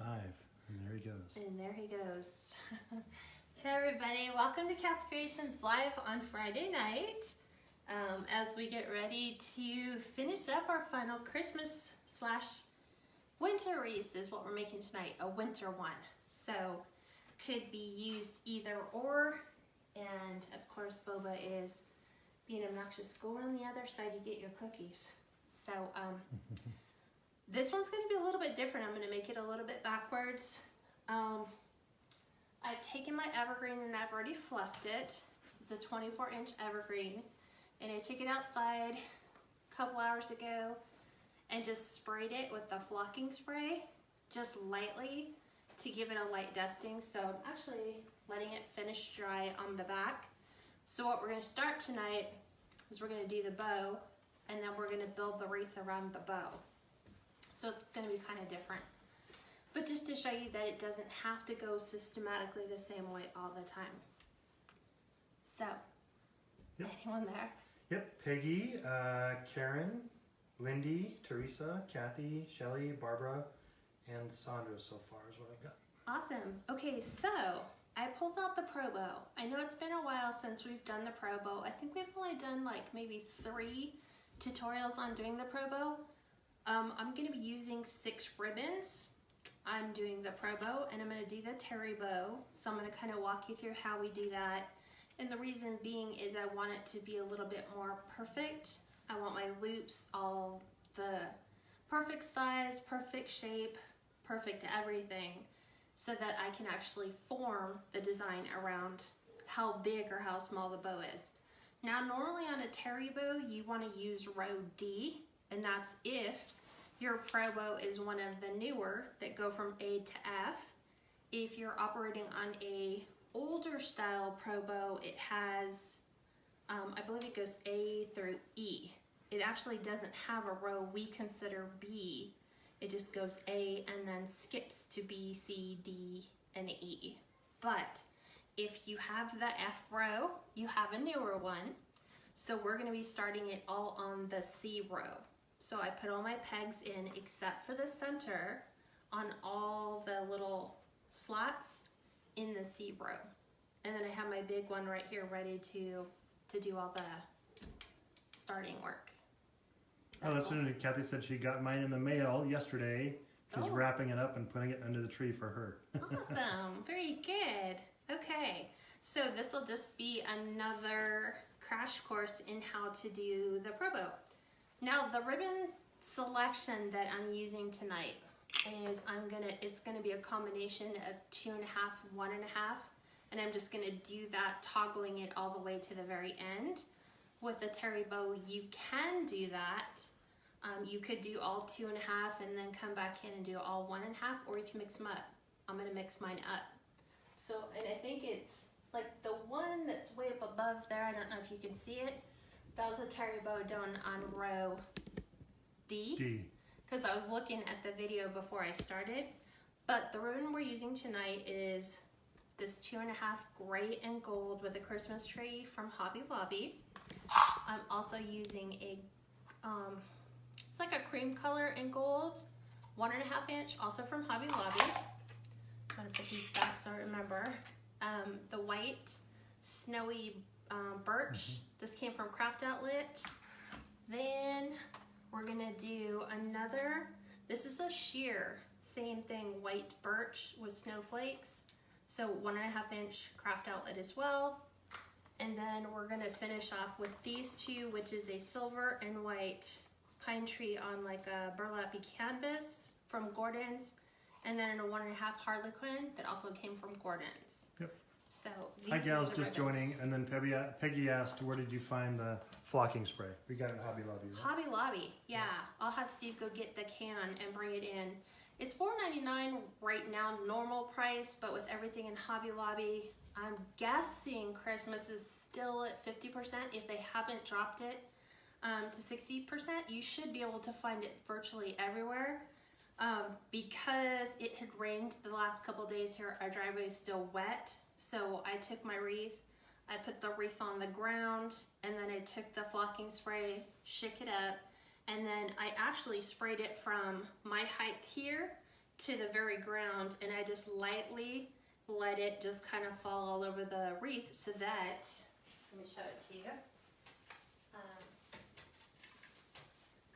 live, and there he goes. And there he goes. Hey everybody, welcome to Kats Creations live on Friday night. As we get ready to finish up our final Christmas / winter wreaths is what we're making tonight, a winter one. So could be used either or, and of course Boba is being obnoxious. Go on the other side, you get your cookies. So this one's going to be a little bit different. I'm going to make it a little bit backwards. I've taken my evergreen and I've already fluffed it. It's a 24-inch evergreen, and I took it outside a couple hours ago and just sprayed it with the flocking spray, just lightly, to give it a light dusting. So I'm actually letting it finish dry on the back. So what we're going to start tonight is we're going to do the bow, and then we're going to build the wreath around the bow. So it's going to be kind of different. But just to show you that it doesn't have to go systematically the same way all the time. So, Yep. Anyone there? Yep, Peggy, Karen, Lindy, Teresa, Kathy, Shelly, Barbara, and Sandra so far is what I've got. Awesome. Okay, so I pulled out the Pro Bow. I know it's been a while since we've done the Pro Bow. I think we've only done like maybe 3 tutorials on doing the Pro Bow. I'm going to be using 6 ribbons. I'm doing the Pro Bow, and I'm going to do the terry bow. So I'm going to kind of walk you through how we do that. And the reason being is I want it to be a little bit more perfect. I want my loops all the perfect size, perfect shape, perfect everything, so that I can actually form the design around how big or how small the bow is. Now normally on a terry bow you want to use row D, and that's if your Pro Bow is one of the newer that go from A to F. If you're operating on a older style Pro Bow, it has, I believe it goes A through E. It actually doesn't have a row we consider B. It just goes A and then skips to B, C, D, and E. But if you have the F row, you have a newer one. So we're going to be starting it all on the C row. So I put all my pegs in except for the center on all the little slots in the C row. And then I have my big one right here ready to do all the starting work. Oh, that's cool? Kathy said she got mine in the mail yesterday. She's wrapping it up and putting it under the tree for her. Awesome, very good. Okay, so this will just be another crash course in how to do the Pro Bow. Now the ribbon selection that I'm using tonight is it's gonna be a combination of 2.5, 1.5, and I'm just gonna do that, toggling it all the way to the very end. With the terry bow, you can do that. You could do all 2.5 and then come back in and do all 1.5, or you can mix them up. I'm gonna mix mine up. So, and I think it's like the one that's way up above there, I don't know if you can see it. That was a terry bow done on row D. Because I was looking at the video before I started. But the ribbon we're using tonight is this 2.5 gray and gold with a Christmas tree from Hobby Lobby. I'm also using a, it's like a cream color in gold, 1.5 inch, also from Hobby Lobby. I'm gonna put these back so I remember. The white snowy birch. This came from Craft Outlet. Then we're gonna do another, this is a sheer, same thing, white birch with snowflakes. So 1.5 inch Craft Outlet as well. And then we're gonna finish off with these two, which is a silver and white pine tree on like a burlappy canvas from Gordon's. And then a 1.5 Harlequin that also came from Gordon's. Yep. So Hi these gals, are the just ribbons. joining, and then Peggy asked, where did you find the flocking spray? We got it at Hobby Lobby, right? Hobby Lobby, yeah. I'll have Steve go get the can and bring it in. It's $4.99 right now, normal price, but with everything in Hobby Lobby, I'm guessing Christmas is still at 50%. If they haven't dropped it to 60%, you should be able to find it virtually everywhere. Because it had rained the last couple days here, our driveway is still wet. So I took my wreath, I put the wreath on the ground, and then I took the flocking spray, shook it up, and then I actually sprayed it from my height here to the very ground, and I just lightly let it just kind of fall all over the wreath so that, let me show it to you.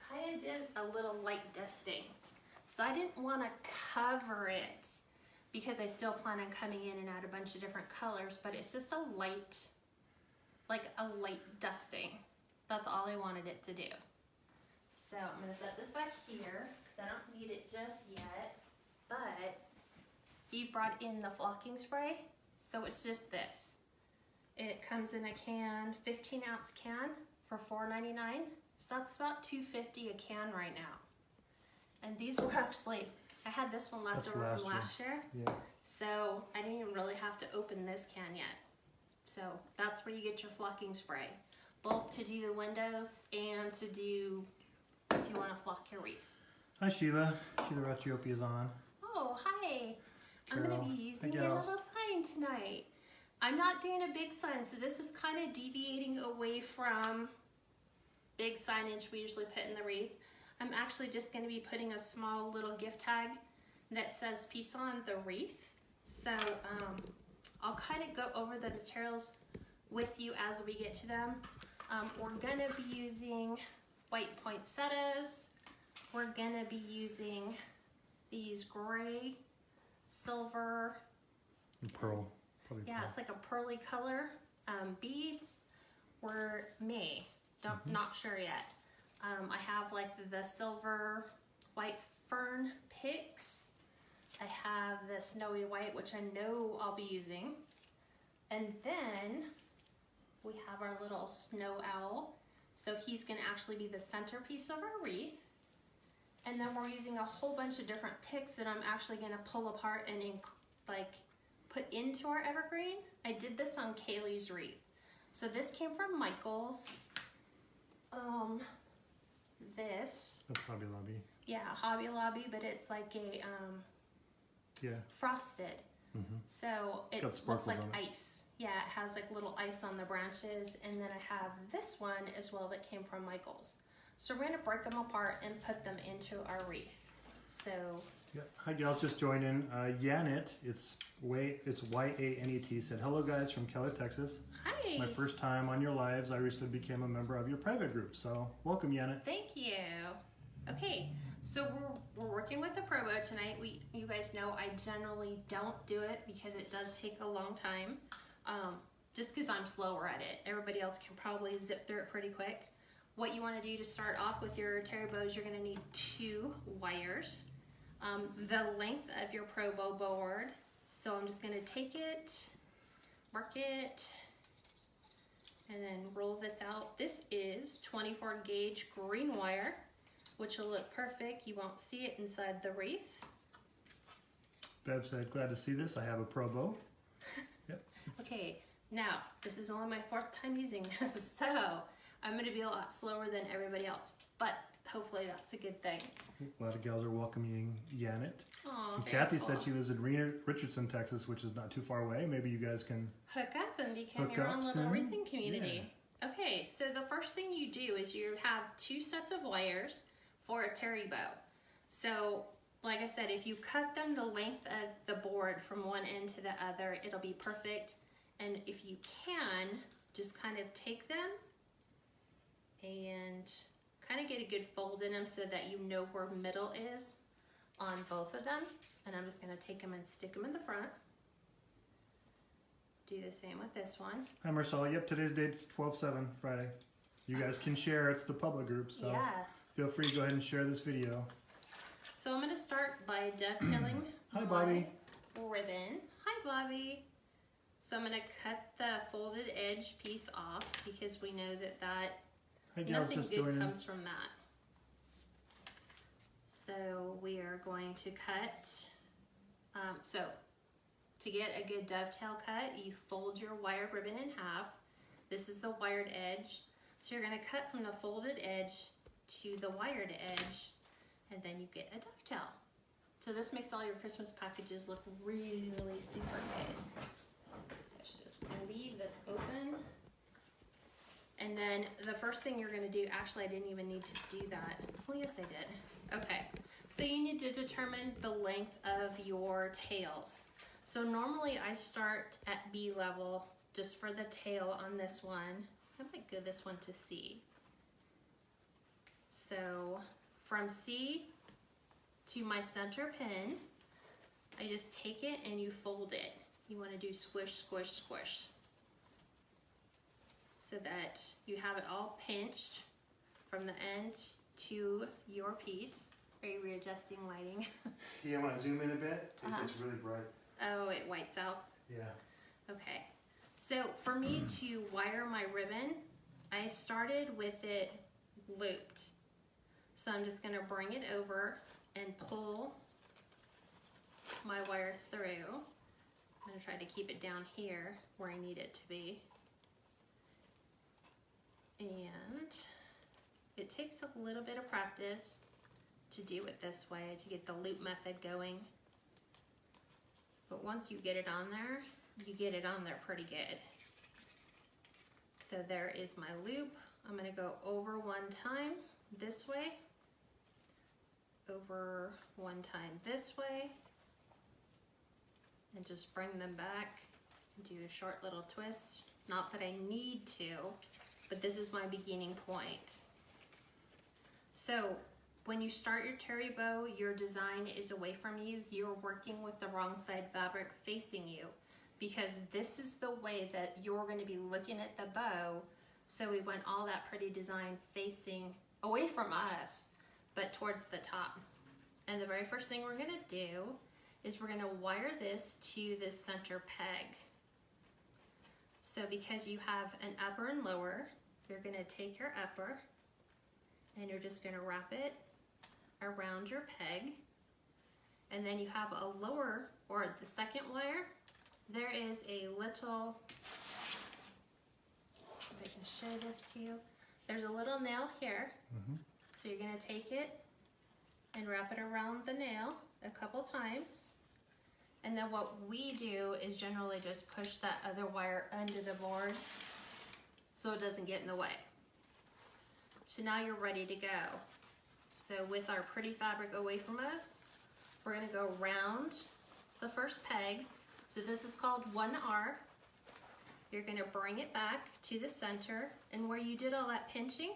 Kind of did a little light dusting. So I didn't want to cover it because I still plan on coming in and add a bunch of different colors, but it's just a light, like a light dusting. That's all I wanted it to do. So I'm gonna set this back here because I don't need it just yet, but Steve brought in the flocking spray, so it's just this. It comes in a can, 15-ounce can for $4.99. So that's about $2.50 a can right now. And these were actually, I had this one left over from last year. Yeah. So I didn't even really have to open this can yet. So that's where you get your flocking spray. Both to do the windows and to do, if you want to flock your wreaths. Hi Sheila. Sheila Ratiopi is on. Oh, hi. Carol. I'm going to be using your little sign tonight. I'm not doing a big sign, so this is kind of deviating away from big signage we usually put in the wreath. I'm actually just going to be putting a small little gift tag that says peace on the wreath. So I'll kind of go over the materials with you as we get to them. We're going to be using white poinsettias. We're going to be using these gray, silver, and pearl. Yeah, it's like a pearly color. Beads were me. Not sure yet. I have like the silver white fern picks. I have the snowy white, which I know I'll be using. And then we have our little snow owl. So he's gonna actually be the centerpiece of our wreath. And then we're using a whole bunch of different picks that I'm actually gonna pull apart and like put into our evergreen. I did this on Kaylee's wreath. So this came from Michael's. This. That's Hobby Lobby. Yeah, Hobby Lobby, but it's like a frosted. So it looks like ice. Yeah, it has like little ice on the branches. And then I have this one as well that came from Michael's. So we're gonna break them apart and put them into our wreath. So. Yeah. Hi gals, just joined in. Yanet, it's Y-A-N-E-T, said, hello guys from Keller, Texas. Hi. My first time on your lives. I recently became a member of your private group. So welcome, Yanet. Thank you. Okay, so we're working with the Pro Bow tonight. You guys know I generally don't do it because it does take a long time. Just because I'm slower at it. Everybody else can probably zip through it pretty quick. What you want to do to start off with your terry bows, you're going to need 2 wires. The length of your Pro Bow board. So I'm just going to take it, mark it, and then roll this out. This is 24 gauge green wire, which will look perfect. You won't see it inside the wreath. Bev said, glad to see this. I have a Pro Bow. Yep. Okay, now this is only my 4th time using this, so I'm going to be a lot slower than everybody else, but hopefully that's a good thing. A lot of gals are welcoming Yanet. Aw, Kathy said she lives in Richardson, Texas, which is not too far away. Maybe you guys can hook up and become your own little wreathing community. Yeah. Okay, so the first thing you do is you have 2 sets of wires for a terry bow. So, like I said, if you cut them the length of the board from one end to the other, it'll be perfect. And if you can, just kind of take them and kind of get a good fold in them so that you know where middle is on both of them. And I'm just going to take them and stick them in the front. Do the same with this one. Hi Marcella. Yep, today's date's 12/7, Friday. You guys can share. It's the public group, so yes. Feel free to go ahead and share this video. So I'm going to start by dovetailing Hi Bobby. ribbon. Hi Bobby. So I'm going to cut the folded edge piece off because we know that nothing good comes from that. So we are going to cut, so to get a good dovetail cut, you fold your wired ribbon in half. This is the wired edge. So you're going to cut from the folded edge to the wired edge, and then you get a dovetail. So this makes all your Christmas packages look really super good. So I should just leave this open. And then the first thing you're going to do, actually I didn't even need to do that. Well, yes I did. Okay, So you need to determine the length of your tails. So normally I start at B level just for the tail on this one. I might go this one to C. So from C to my center pin, I just take it and you fold it. You want to do squish, squish, squish, so that you have it all pinched from the end to your piece. Are you readjusting lighting? Yeah, when I zoom in a bit, it's really bright. Oh, it whites out? Yeah. Okay. So for me to wire my ribbon, I started with it looped. So I'm just gonna bring it over and pull my wire through. I'm gonna try to keep it down here where I need it to be. And it takes a little bit of practice to do it this way, to get the loop method going. But once you get it on there, you get it on there pretty good. So there is my loop. I'm gonna go over one time this way, over one time this way, and just bring them back and do a short little twist. Not that I need to, but this is my beginning point. So when you start your terry bow, your design is away from you. You're working with the wrong side fabric facing you, because this is the way that you're going to be looking at the bow. So we want all that pretty design facing away from us, but towards the top. And the very first thing we're going to do is we're going to wire this to this center peg. So because you have an upper and lower, you're going to take your upper and you're just going to wrap it around your peg. And then you have a lower, or the second wire, there is a little, if I can show this to you, there's a little nail here. So you're going to take it and wrap it around the nail a couple times. And then what we do is generally just push that other wire under the board so it doesn't get in the way. So now you're ready to go. So with our pretty fabric away from us, we're going to go around the first peg. So this is called 1R. You're going to bring it back to the center, and where you did all that pinching,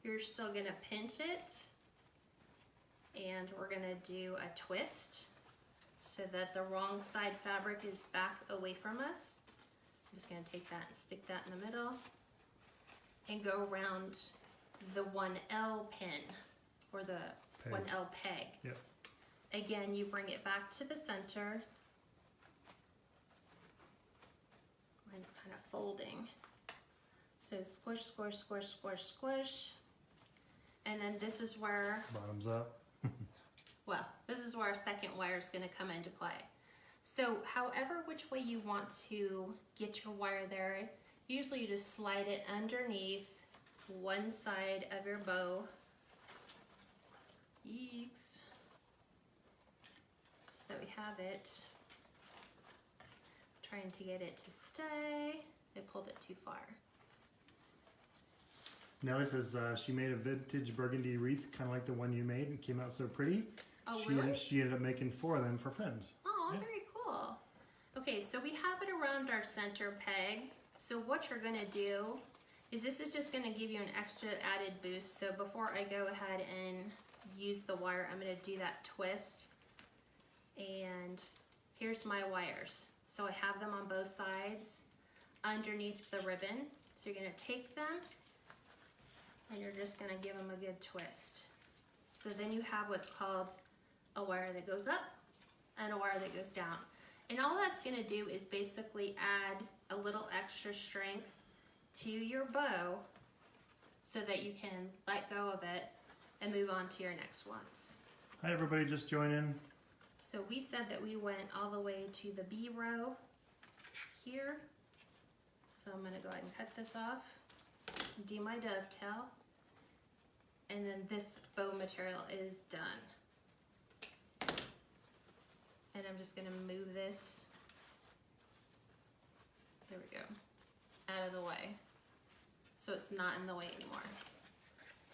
you're still going to pinch it, and we're going to do a twist so that the wrong side fabric is back away from us. I'm just going to take that and stick that in the middle and go around the 1L pin, or the peg. 1L peg. Yep. Again, you bring it back to the center. Mine's kind of folding. So squish, squish, squish, squish, squish. And then this is where, Bottoms up. well, this is where our second wire is going to come into play. So however which way you want to get your wire there, usually you just slide it underneath one side of your bow. Yeeks. So that we have it. Trying to get it to stay. I pulled it too far. Nellie says she made a vintage burgundy wreath, kind of like the one you made, and came out so pretty. Oh, really? She ended up making 4 of them for friends. Oh, yeah. Very cool. Okay, so we have it around our center peg. So what you're gonna do is this is just gonna give you an extra added boost. So before I go ahead and use the wire, I'm gonna do that twist. And here's my wires. So I have them on both sides underneath the ribbon. So you're gonna take them and you're just gonna give them a good twist. So then you have what's called a wire that goes up and a wire that goes down. And all that's gonna do is basically add a little extra strength to your bow so that you can let go of it and move on to your next ones. Hi everybody, just joining. So we said that we went all the way to the B row here. So I'm gonna go ahead and cut this off, do my dovetail, and then this bow material is done. And I'm just gonna move this, there we go, out of the way. So it's not in the way anymore.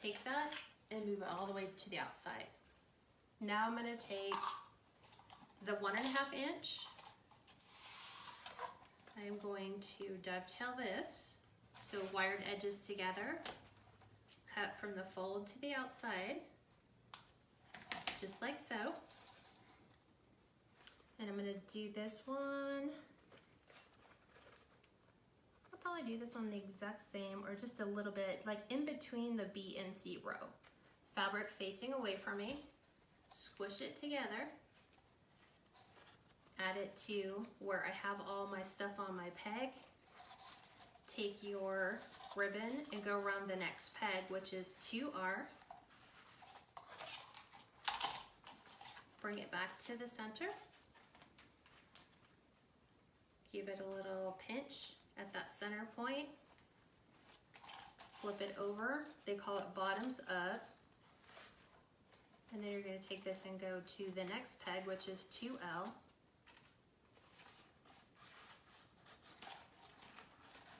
Take that and move it all the way to the outside. Now I'm going to take the 1.5 inch. I'm going to dovetail this, so wired edges together, cut from the fold to the outside, just like so. And I'm going to do this one. I'll probably do this one the exact same, or just a little bit, like in between the B and C row. Fabric facing away from me, squish it together, add it to where I have all my stuff on my peg. Take your ribbon and go around the next peg, which is 2R. Bring it back to the center. Give it a little pinch at that center point. Flip it over. They call it bottoms up. And then you're going to take this and go to the next peg, which is 2L.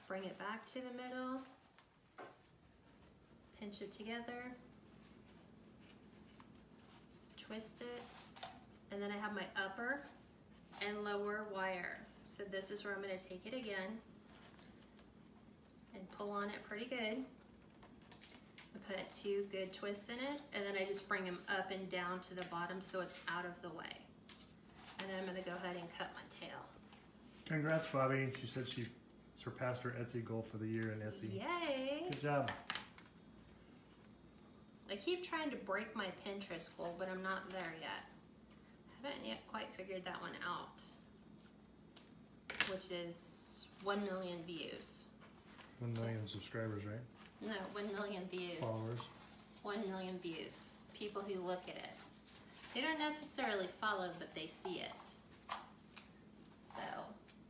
Bring it back to the middle. Pinch it together. Twist it. And then I have my upper and lower wire. So this is where I'm going to take it again and pull on it pretty good. I put 2 good twists in it, and then I just bring them up and down to the bottom so it's out of the way. And then I'm going to go ahead and cut my tail. Congrats, Bobby. She said she surpassed her Etsy goal for the year in Etsy. Yay! Good job. I keep trying to break my Pinterest goal, but I'm not there yet. I haven't yet quite figured that one out, which is 1 million views. 1 million subscribers, right? No, 1 million views. Followers. 1 million views. People who look at it. They don't necessarily follow, but they see it. So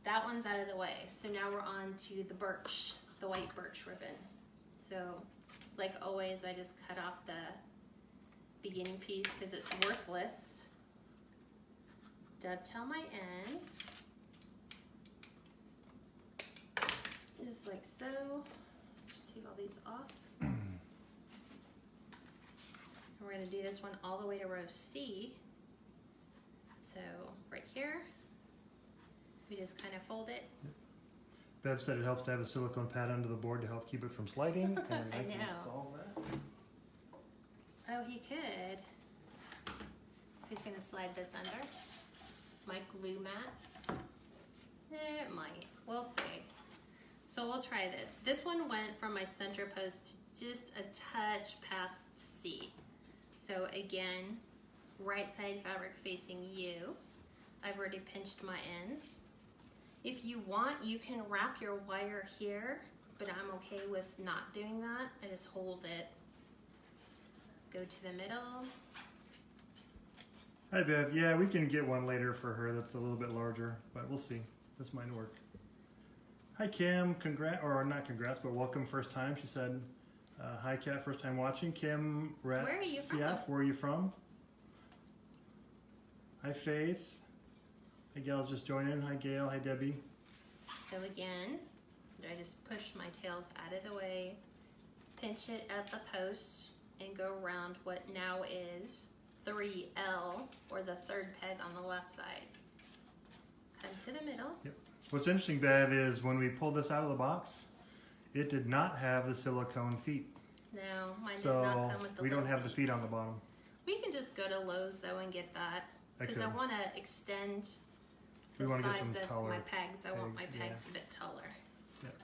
that one's out of the way. So now we're on to the birch, the white birch ribbon. So like always, I just cut off the beginning piece because it's worthless. Dovetail my ends. Just like so. Just take all these off. And we're going to do this one all the way to row C. So right here, we just kind of fold it. Bev said it helps to have a silicone pad under the board to help keep it from sliding. And I can know. solve that. Oh, he could. He's going to slide this under. My glue mat. It might. We'll see. So we'll try this. This one went from my center post to just a touch past C. So again, right side fabric facing you. I've already pinched my ends. If you want, you can wrap your wire here, but I'm okay with not doing that. I just hold it. Go to the middle. Hi, Bev. Yeah, we can get one later for her that's a little bit larger, but we'll see. This might work. Hi, Kim. Or not congrats, but welcome first time. She said, hi, Kat, first time watching. Kim Ratsiaf, Where are you from? Where are you from? Hi, Faith. Hi, Gail's just joining. Hi, Gail. Hi, Debbie. So again, I just push my tails out of the way, pinch it at the post, and go around what now is 3L, or the third peg on the left side. Come to the middle. Yep. What's interesting, Bev, is when we pulled this out of the box, it did not have the silicone feet. No, mine did So not come with the we don't little have the feet on the bottom. We can just go to Lowe's though and get that, because I want to extend the size of my pegs. I want my pegs a bit taller. Yep.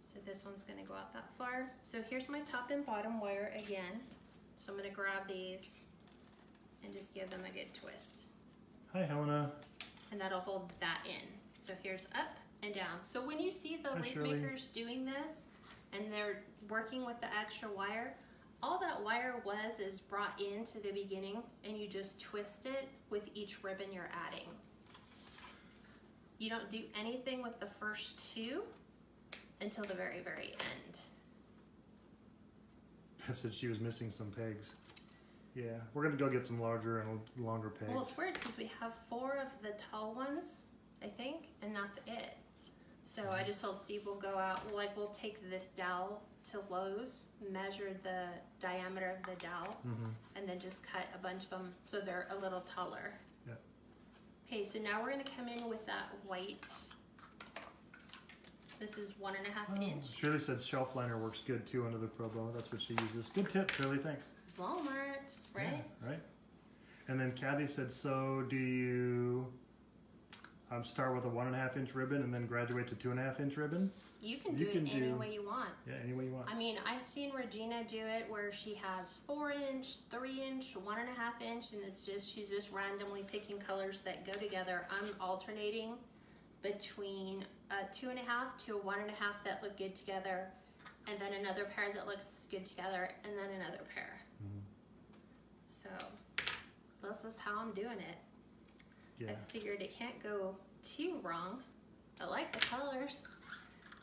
So this one's going to go out that far. So here's my top and bottom wire again. So I'm going to grab these and just give them a good twist. Hi, Helena. And that'll hold that in. So here's up and down. So when you see the wreath Shirley. makers doing this and they're working with the extra wire, all that wire is brought into the beginning, and you just twist it with each ribbon you're adding. You don't do anything with the first two until the very, very end. Bev said she was missing some pegs. Yeah, we're going to go get some larger and longer pegs. Well, it's weird because we have 4 of the tall ones, I think, and that's it. So I just told Steve we'll go out, we'll take this dowel to Lowe's, measure the diameter of the dowel, and then just cut a bunch of them so they're a little taller. Yeah. Okay, so now we're gonna come in with that white. This is 1.5 inch. Shirley said shelf liner works good too under the Pro Bow. That's what she uses. Good tip, Shirley. Thanks. Walmart, right? Yeah, right. And then Kathy said, so do you start with a 1.5 inch ribbon and then graduate to 2.5 inch ribbon? You can do it any way you want. Yeah, any way you want. I mean, I've seen Regina do it where she has 4 inch, 3 inch, 1.5 inch, and she's just randomly picking colors that go together. I'm alternating between a 2.5 to a 1.5 that look good together, and then another pair that looks good together, and then another pair. So this is how I'm doing it. Yeah. I figured it can't go too wrong. I like the colors.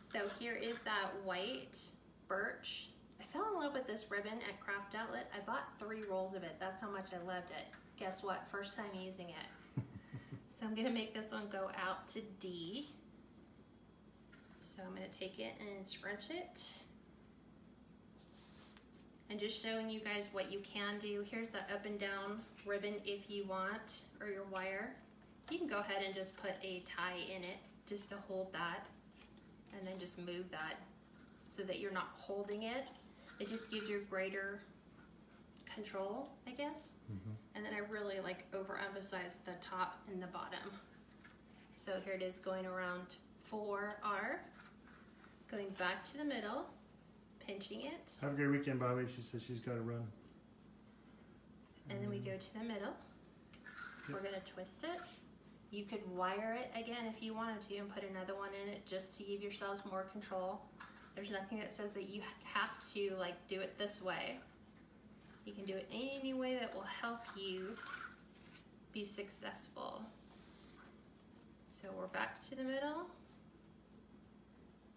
So here is that white birch. I fell in love with this ribbon at Craft Outlet. I bought 3 rolls of it. That's how much I loved it. Guess what? First time using it. So I'm gonna make this one go out to D. So I'm gonna take it and scrunch it. And just showing you guys what you can do. Here's the up and down ribbon if you want, or your wire. You can go ahead and just put a tie in it just to hold that, and then just move that so that you're not holding it. It just gives you greater control, I guess. And then I really overemphasize the top and the bottom. So here it is going around 4R, going back to the middle, pinching it. Have a great weekend, Bobby. She says she's got to run. And then we go to the middle. We're gonna twist it. You could wire it again if you wanted to and put another one in it just to give yourselves more control. There's nothing that says that you have to do it this way. You can do it any way that will help you be successful. So we're back to the middle.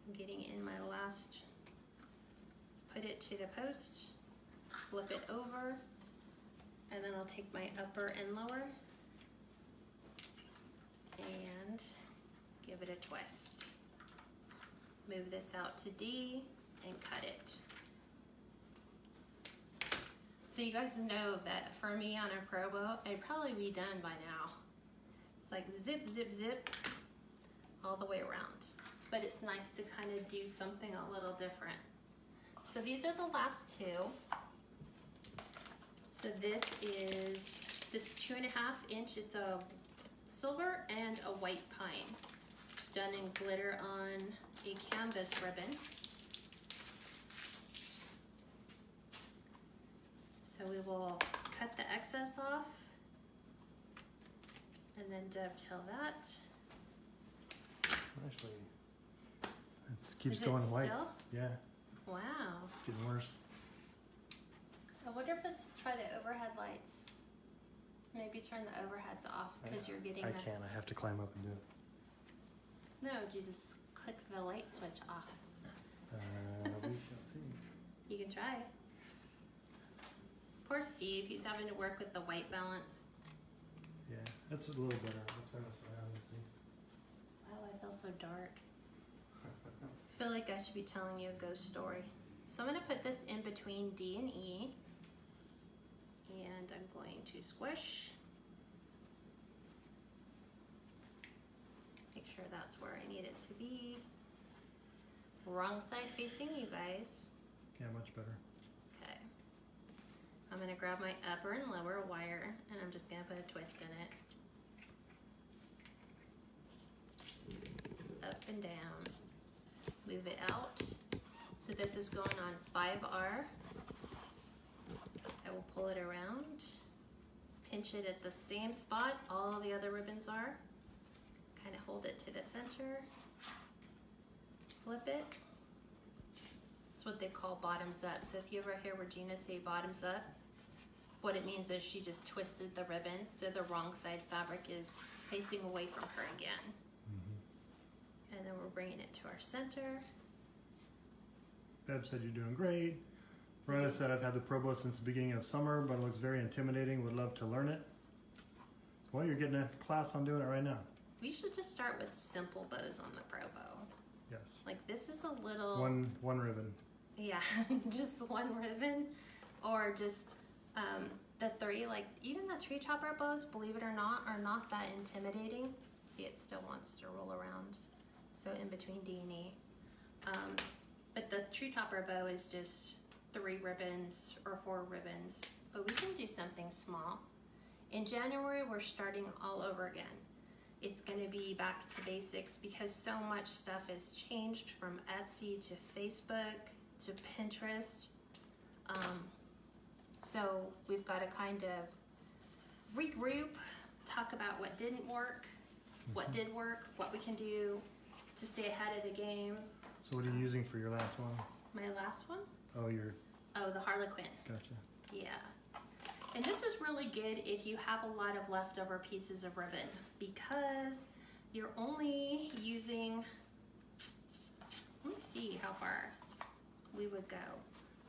I'm getting in my last, put it to the post, flip it over, and then I'll take my upper and lower and give it a twist. Move this out to D and cut it. So you guys know that for me on a Pro Bow, I'd probably be done by now. It's like zip, zip, zip all the way around. But it's nice to kind of do something a little different. So these are the last 2. So this is this 2.5 inch, it's a silver and a white pine done in glitter on a canvas ribbon. So we will cut the excess off and then dovetail that. Actually, it keeps Is it going white. still? Yeah, Wow. it's getting worse. I wonder if it's try the overhead lights. Maybe turn the overheads off because you're getting I the... can't. I have to climb up and do it. No, you just click the light switch off. We shall see. You can try. Poor Steve, he's having to work with the white balance. Yeah, that's a little better. I'll turn this around and see. Wow, I feel so dark. I feel like I should be telling you a ghost story. So I'm going to put this in between D and E. And I'm going to squish. Make sure that's where I need it to be. Wrong side facing you guys. Yeah, much better. Okay. I'm going to grab my upper and lower wire and I'm just going to put a twist in it. Up and down. Move it out. So this is going on 5R. I will pull it around, pinch it at the same spot all the other ribbons are, kind of hold it to the center, flip it. It's what they call bottoms up. So if you ever hear Regina say bottoms up, what it means is she just twisted the ribbon so the wrong side fabric is facing away from her again. And then we're bringing it to our center. Bev said you're doing great. Rhonda said I've had the Pro Bow since the beginning of summer, but it looks very intimidating. Would love to learn it. Well, you're getting a class on doing it right now. We should just start with simple bows on the Pro Bow. Yes. Like this is a little... One ribbon. Yeah, just one ribbon, or just the three, like even the tree topper bows, believe it or not, are not that intimidating. See, it still wants to roll around. So in between D and E. But the tree topper bow is just 3 ribbons or 4 ribbons, but we can do something small. In January, we're starting all over again. It's gonna be back to basics because so much stuff has changed from Etsy to Facebook to Pinterest. So we've got to kind of regroup, talk about what didn't work, what did work, what we can do to stay ahead of the game. So what are you using for your last one? My last one? Oh, the Harlequin. Gotcha. Yeah. And this is really good if you have a lot of leftover pieces of ribbon because you're only using, let me see how far we would go.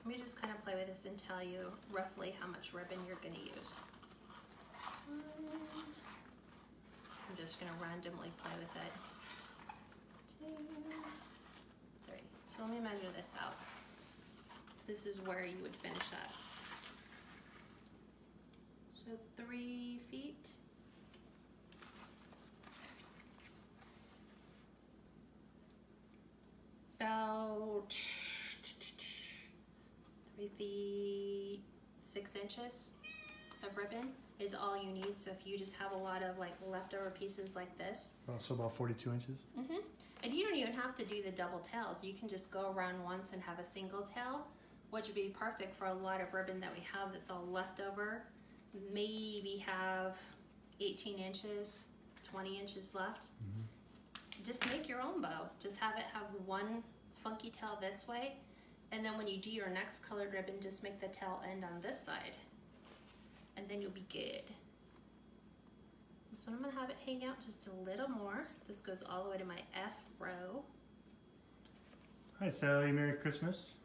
Let me just kind of play with this and tell you roughly how much ribbon you're going to use. I'm just going to randomly play with it. 2, 3. So let me measure this out. This is where you would finish up. So 3 feet. About 3 feet 6 inches of ribbon is all you need. So if you just have a lot of like leftover pieces like this. Oh, so about 42 inches? Mm-hmm. And you don't even have to do the double tails. You can just go around once and have a single tail, which would be perfect for a lot of ribbon that we have that's all leftover. Maybe have 18 inches, 20 inches left. Mm-hmm. Just make your own bow. Just have it have one funky tail this way. And then when you do your next colored ribbon, just make the tail end on this side. And then you'll be good. This one I'm gonna have it hang out just a little more. This goes all the way to my F row. Hi Sally, Merry Christmas.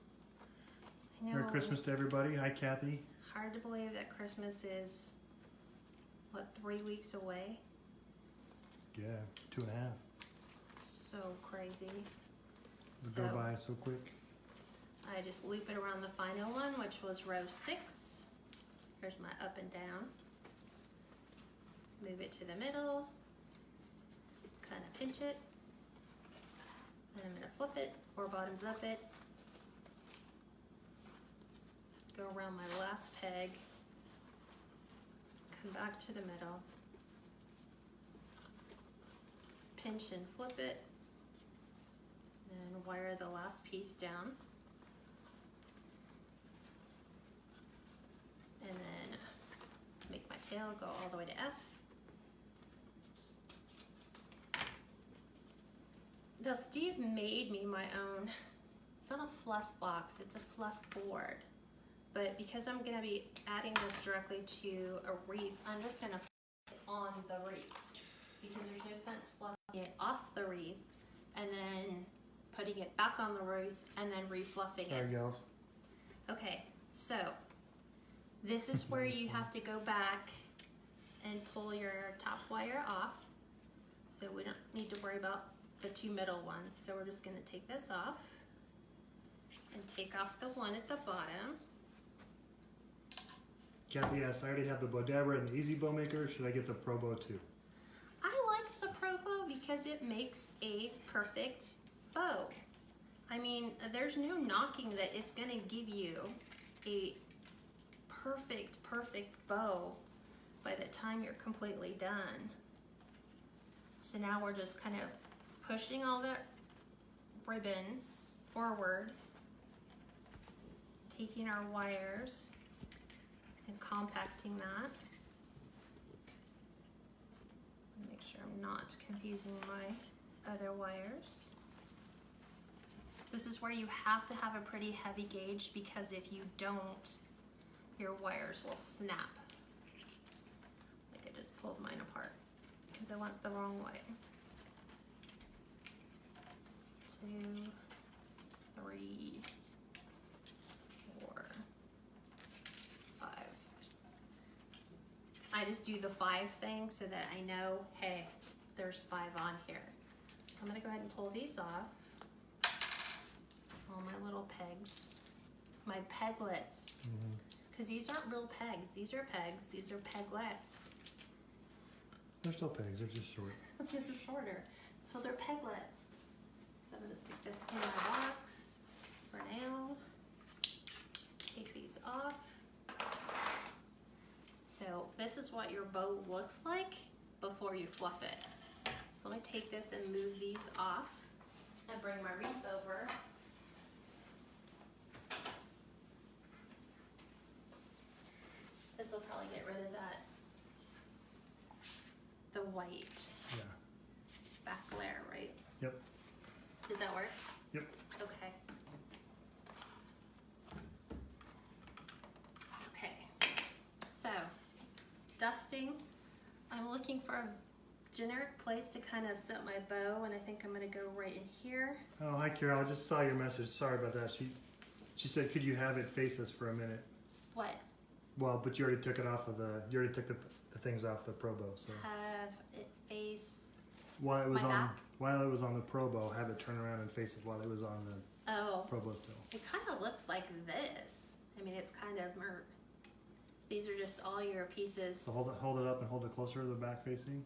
I know. Merry Christmas to everybody. Hi Kathy. Hard to believe that Christmas is, what, 3 weeks away? Yeah, 2.5. So crazy. It'll go by so quick. I just loop it around the final one, which was row 6. Here's my up and down. Move it to the middle. Kind of pinch it. Then I'm going to flip it or bottoms up it. Go around my last peg. Come back to the middle. Pinch and flip it. And wire the last piece down. And then make my tail go all the way to F. Now Steve made me my own, it's not a fluff box, it's a fluff board. But because I'm gonna be adding this directly to a wreath, I'm just gonna put it on the wreath. Because there's no sense fluffing it off the wreath and then putting it back on the wreath and then refluffing it. Sorry, gals. Okay, so this is where you have to go back and pull your top wire off. So we don't need to worry about the 2 middle ones. So we're just gonna take this off and take off the one at the bottom. Kathy asked, I already have the Bodabra and the Easy Bow Maker. Should I get the Pro Bow too? I like the Pro Bow because it makes a perfect bow. I mean, there's no knocking that it's gonna give you a perfect bow by the time you're completely done. So now we're just kind of pushing all the ribbon forward, taking our wires and compacting that. Make sure I'm not confusing my other wires. This is where you have to have a pretty heavy gauge because if you don't, your wires will snap. Like I just pulled mine apart because I went the wrong way. 2, 3, 4, 5. I just do the 5 thing so that I know, hey, there's 5 on here. So I'm gonna go ahead and pull these off. all my little pegs, my peglets. Because these aren't real pegs. These are pegs. These are peglets. They're still pegs. They're just short. They're shorter. So they're peglets. So I'm going to stick this in my box for now. Take these off. So this is what your bow looks like before you fluff it. So let me take this and move these off and bring my wreath over. This will probably get rid of that, the white back layer, right? Yep. Did that work? Yep. Okay. Okay. So, dusting. I'm looking for a generic place to kind of set my bow, and I think I'm going to go right in here. Oh, hi Carol. I just saw your message. Sorry about that. She said, could you have it face us for a minute? What? Well, but you already took it off of you already took the things off the Pro Bow, so. Have it face While it was my on back? While it was on the Pro Bow, have it turn around and face it while it was on the Oh, Pro Bow still. it kind of looks like this. I mean, it's kind of these are just all your pieces So hold it up and hold it closer to the back facing.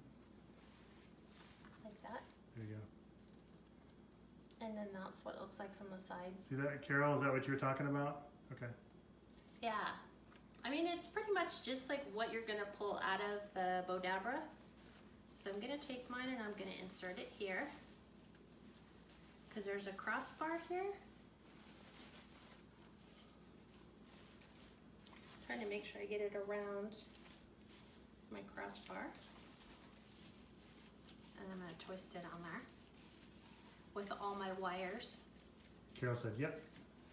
like that. There you go. And then that's what it looks like from the side. See that, Carol? Is that what you were talking about? Okay. Yeah. I mean, it's pretty much just like what you're going to pull out of the Bodabra. So I'm going to take mine and I'm going to insert it here. Because there's a crossbar here. Trying to make sure I get it around my crossbar. And I'm going to twist it on there with all my wires. Carol said, yep.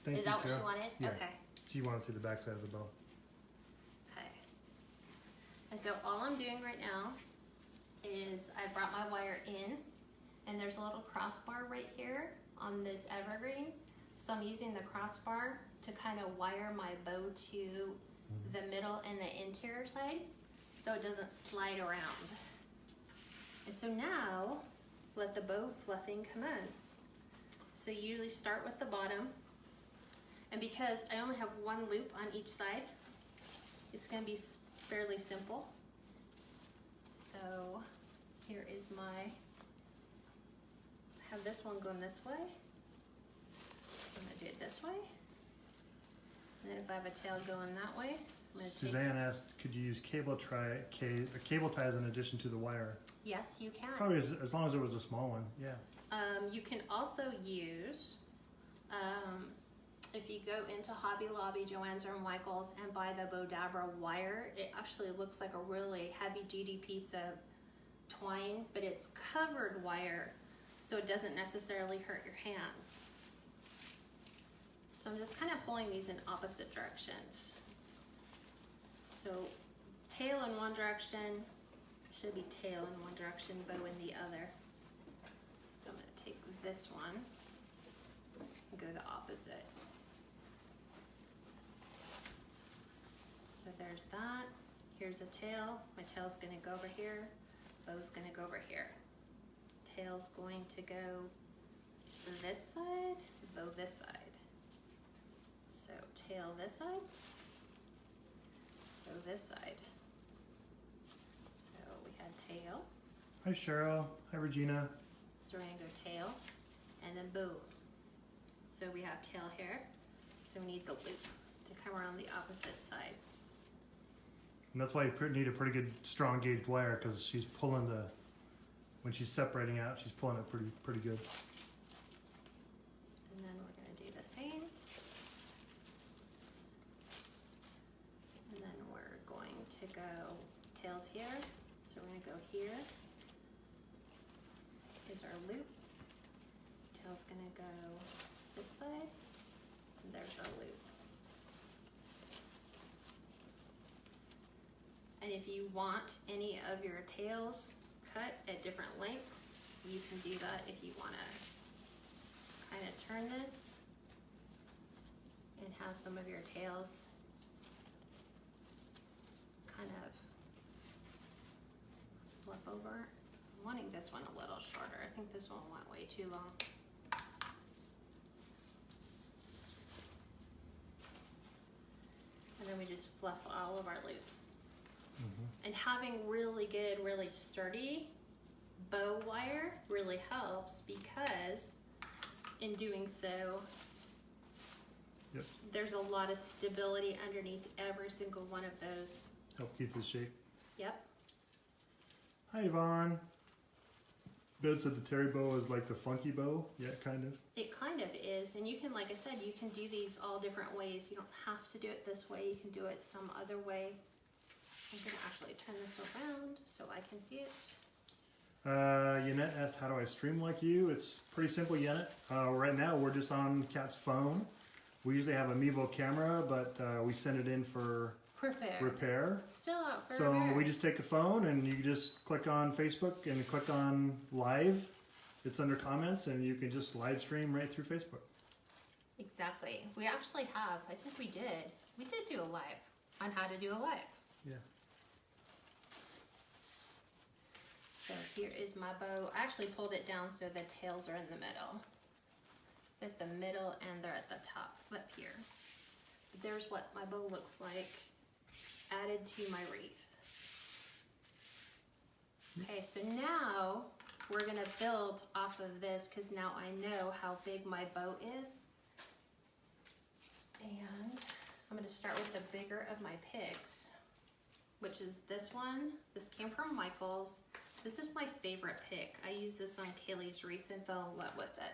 Thank you, Is that what Carol. you wanted? Yeah. Okay. She wanted to see the back side of the bow. Okay. And so all I'm doing right now is I brought my wire in, and there's a little crossbar right here on this evergreen. So I'm using the crossbar to kind of wire my bow to the middle and the interior side so it doesn't slide around. And so now let the bow fluffing commence. So you usually start with the bottom, and because I only have one loop on each side, it's going to be fairly simple. So here is my, I have this one going this way. So I'm going to do it this way. And then if I have a tail going that way, I'm going to Suzanne asked, could you use cable ties in addition to the wire? Yes, you can. Probably as long as it was a small one, yeah. You can also use, if you go into Hobby Lobby, Joann's or Michael's and buy the Bodabra wire, it actually looks like a really heavy duty piece of twine, but it's covered wire, so it doesn't necessarily hurt your hands. So I'm just kind of pulling these in opposite directions. So tail in one direction, should be tail in one direction, bow in the other. So I'm going to take this one and go the opposite. So there's that. Here's a tail. My tail's going to go over here. Bow's going to go over here. Tail's going to go this side, bow this side. So tail this side, bow this side. So we had tail. Hi Cheryl. Hi Regina. So we're going to go tail and then boom. So we have tail here. So we need the loop to come around the opposite side. And that's why you need a pretty good strong gauge wire, because she's pulling when she's separating out, she's pulling it pretty good. And then we're going to do the same. And then we're going to go tails here. So we're going to go here. Here's our loop. Tail's going to go this side. And there's our loop. And if you want any of your tails cut at different lengths, you can do that if you want to kind of turn this and have some of your tails kind of fluff over. I'm wanting this one a little shorter. I think this one went way too long. then we just fluff all of our loops. And having really good, really sturdy bow wire really helps, because in doing so, Yep. there's a lot of stability underneath every single one of those. Help keeps it shape. Yep. Hi, Yvonne. Bill said the terry bow is like the funky bow. Yeah, kind of. It kind of is, and you can, like I said, you can do these all different ways. You don't have to do it this way. You can do it some other way. I'm gonna actually turn this around so I can see it. Yannette asked, how do I stream like you? It's pretty simple, Yannette. Right now, we're just on Kat's phone. We usually have a Mevo camera, but we send it in for repair. Still out for So repair. we just take a phone and you just click on Facebook and click on live. It's under comments and you can just live stream right through Facebook. Exactly. We actually have, I think we did do a live on how to do a live. Yeah. So here is my bow. I actually pulled it down so the tails are in the middle. They're at the middle and they're at the top up here. There's what my bow looks like added to my wreath. Okay, so now we're gonna build off of this, because now I know how big my bow is. And I'm gonna start with the bigger of my picks, which is this one. This came from Michael's. This is my favorite pick. I use this on Kaylee's wreath and fell in love with it.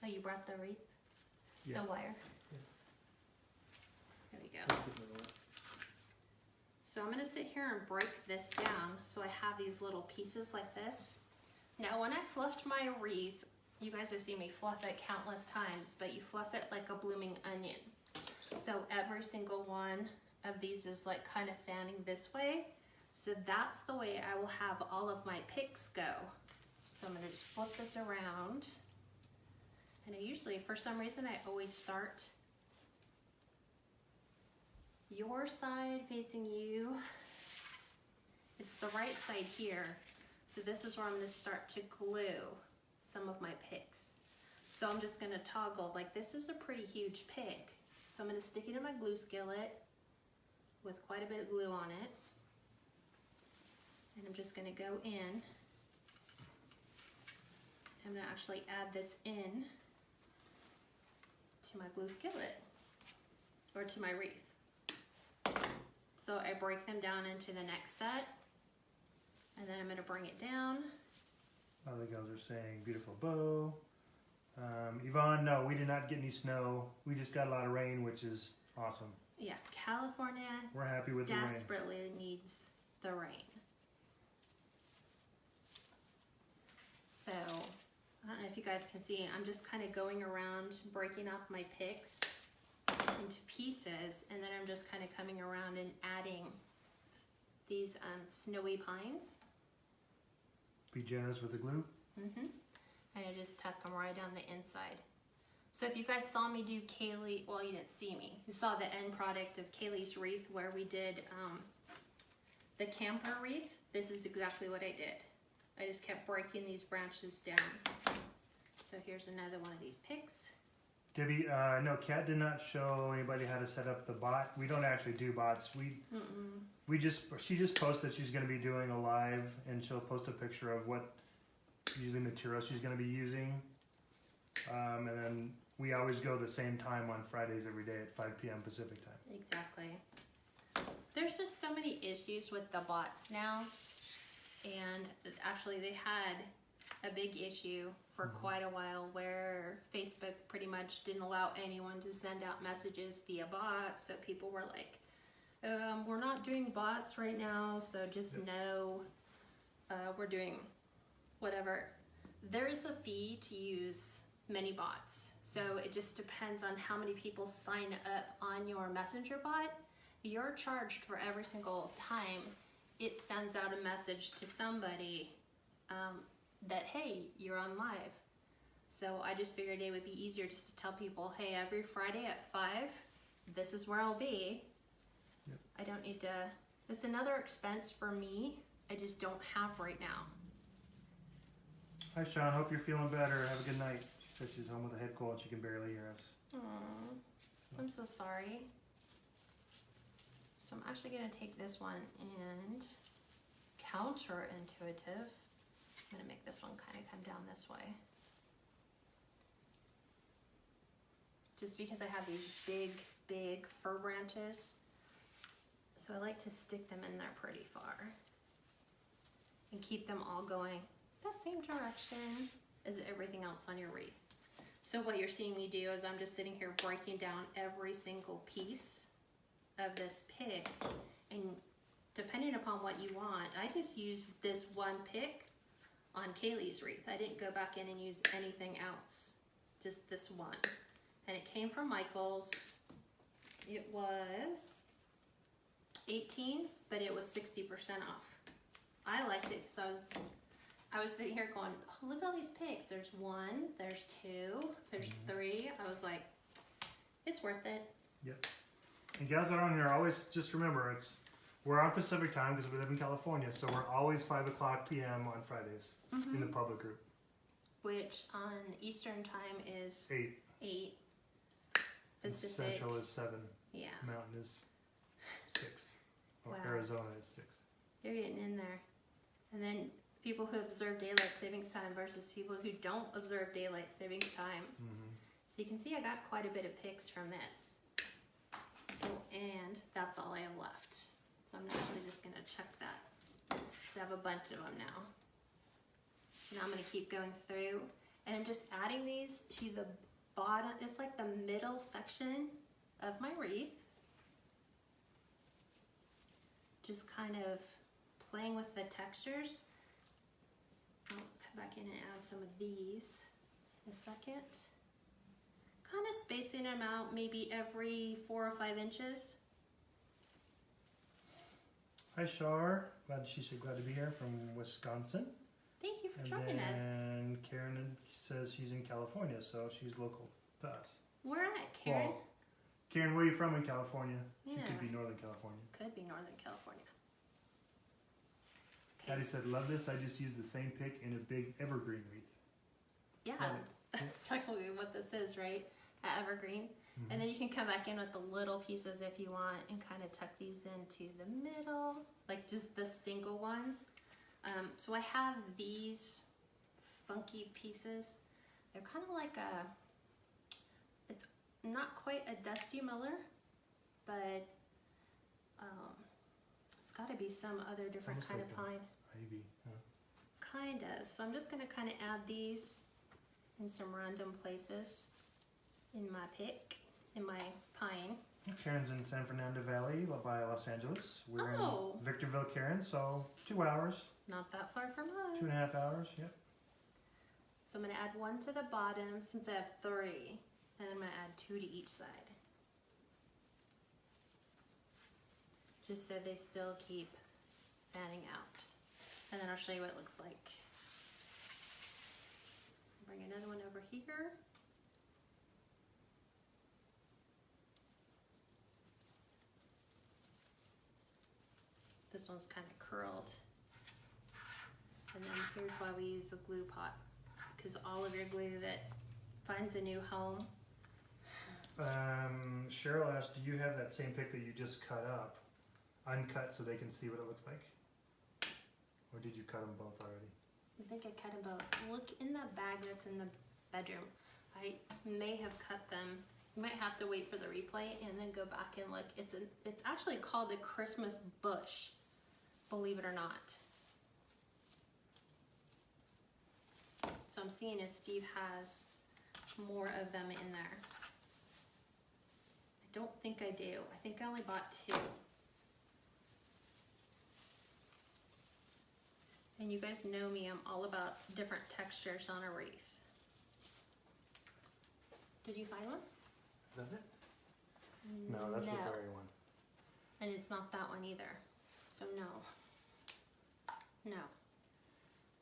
Oh, you brought the wreath? Yeah. The wire? Yeah. There we go. So I'm gonna sit here and break this down so I have these little pieces like this. Now when I fluffed my wreath, you guys have seen me fluff it countless times, but you fluff it like a blooming onion. So every single one of these is like kind of fanning this way. So that's the way I will have all of my picks go. So I'm gonna just flip this around. And I usually, for some reason, I always start your side facing you. It's the right side here. So this is where I'm gonna start to glue some of my picks. So I'm just gonna toggle, like this is a pretty huge pick. So I'm gonna stick it in my glue skillet with quite a bit of glue on it. And I'm just gonna go in. I'm gonna actually add this in to my glue skillet, or to my wreath. So I break them down into the next set, and then I'm gonna bring it down. Other girls are saying beautiful bow. Yvonne, no, we did not get any snow. We just got a lot of rain, which is awesome. Yeah, California We're happy with the rain. desperately needs the rain. So, I don't know if you guys can see, I'm just kind of going around, breaking off my picks into pieces, and then I'm just kind of coming around and adding these snowy pines. Be generous with the glue. And I just tuck them right down the inside. So if you guys saw me do Kaylee, well, you didn't see me. You saw the end product of Kaylee's wreath where we did the camper wreath. This is exactly what I did. I just kept breaking these branches down. So here's another one of these picks. Debbie, no, Kat did not show anybody how to set up the bot. We don't actually do bots. She just posted she's going to be doing a live, and she'll post a picture of what usually material she's going to be using. And then we always go the same time on Fridays every day at 5 p.m. Pacific time. Exactly. There's just so many issues with the bots now. And actually they had a big issue for quite a while where Facebook pretty much didn't allow anyone to send out messages via bots. So people were like, we're not doing bots right now, so just know we're doing whatever. There is a fee to use many bots. So it just depends on how many people sign up on your messenger bot. You're charged for every single time it sends out a message to somebody that, hey, you're on live. So I just figured it would be easier just to tell people, hey, every Friday at 5, this is where I'll be. Yep. I don't need to, it's another expense for me. I just don't have right now. Hi, Sean. Hope you're feeling better. Have a good night. She said she's home with a head cold and she can barely hear us. Aww, I'm so sorry. So I'm actually gonna take this one and counterintuitive. I'm gonna make this one kind of come down this way. Just because I have these big fir branches. So I like to stick them in there pretty far. And keep them all going the same direction as everything else on your wreath. So what you're seeing me do is I'm just sitting here breaking down every single piece of this pick, and depending upon what you want, I just used this one pick on Kaylee's wreath. I didn't go back in and use anything else, just this one. And it came from Michael's. It was $18, but it was 60% off. I liked it because I was sitting here going, oh, look at all these picks. There's 1, there's 2, there's 3. I was like, it's worth it. Yep. And gals that are on here, always just remember, we're on Pacific time because we live in California, so we're always 5 o'clock p.m. on Fridays in the public group. Which on Eastern time is 8. Pacific. Central is 7. Yeah. Mountain is 6. Or Wow. Arizona is 6. You're getting in there. And then people who observe daylight savings time versus people who don't observe daylight savings time. So you can see I got quite a bit of picks from this. So, and that's all I have left. So I'm actually just gonna check that. Because I have a bunch of them now. So now I'm gonna keep going through, and I'm just adding these to the bottom. It's like the middle section of my wreath. Just kind of playing with the textures. I'll come back in and add some of these in a second. Kind of spacing them out maybe every 4 or 5 inches. Hi Shar, she said glad to be here from Wisconsin. Thank you for joining us. And Karen says she's in California, so she's local to us. Where at, Karen? Well, Karen, where are you from in California? Yeah. She could be Northern California. Could be Northern California. Patty said, love this, I just used the same pick in a big evergreen wreath. Yeah, that's technically what this is, right? At Evergreen. And then you can come back in with the little pieces if you want and kind of tuck these into the middle, like just the single ones. So I have these funky pieces. They're kind of like it's not quite a Dusty Miller, but it's got to be some other different kind of pine. Ivy, huh? Kind of. So I'm just going to kind of add these in some random places in my pick, in my pine. Karen's in San Fernando Valley by Los Angeles. We're Oh. in Victorville, Karen, so 2 hours. Not that far from us. 2.5 hours, yep. So I'm going to add 1 to the bottom since I have 3. And I'm going to add 2 to each side. Just so they still keep fanning out. And then I'll show you what it looks like. Bring another one over here. This one's kind of curled. And then here's why we use the glue pot. Because all of your glue that finds a new home. Cheryl asked, do you have that same pick that you just cut up, uncut so they can see what it looks like? Or did you cut them both already? I think I cut them both. Look in the bag that's in the bedroom. I may have cut them. You might have to wait for the replay and then go back and look. It's actually called the Christmas bush, believe it or not. So I'm seeing if Steve has more of them in there. I don't think I do. I think I only bought 2. And you guys know me, I'm all about different textures on a wreath. Did you find one? Is that it? No, that's the berry one. And it's not that one either. So no. No.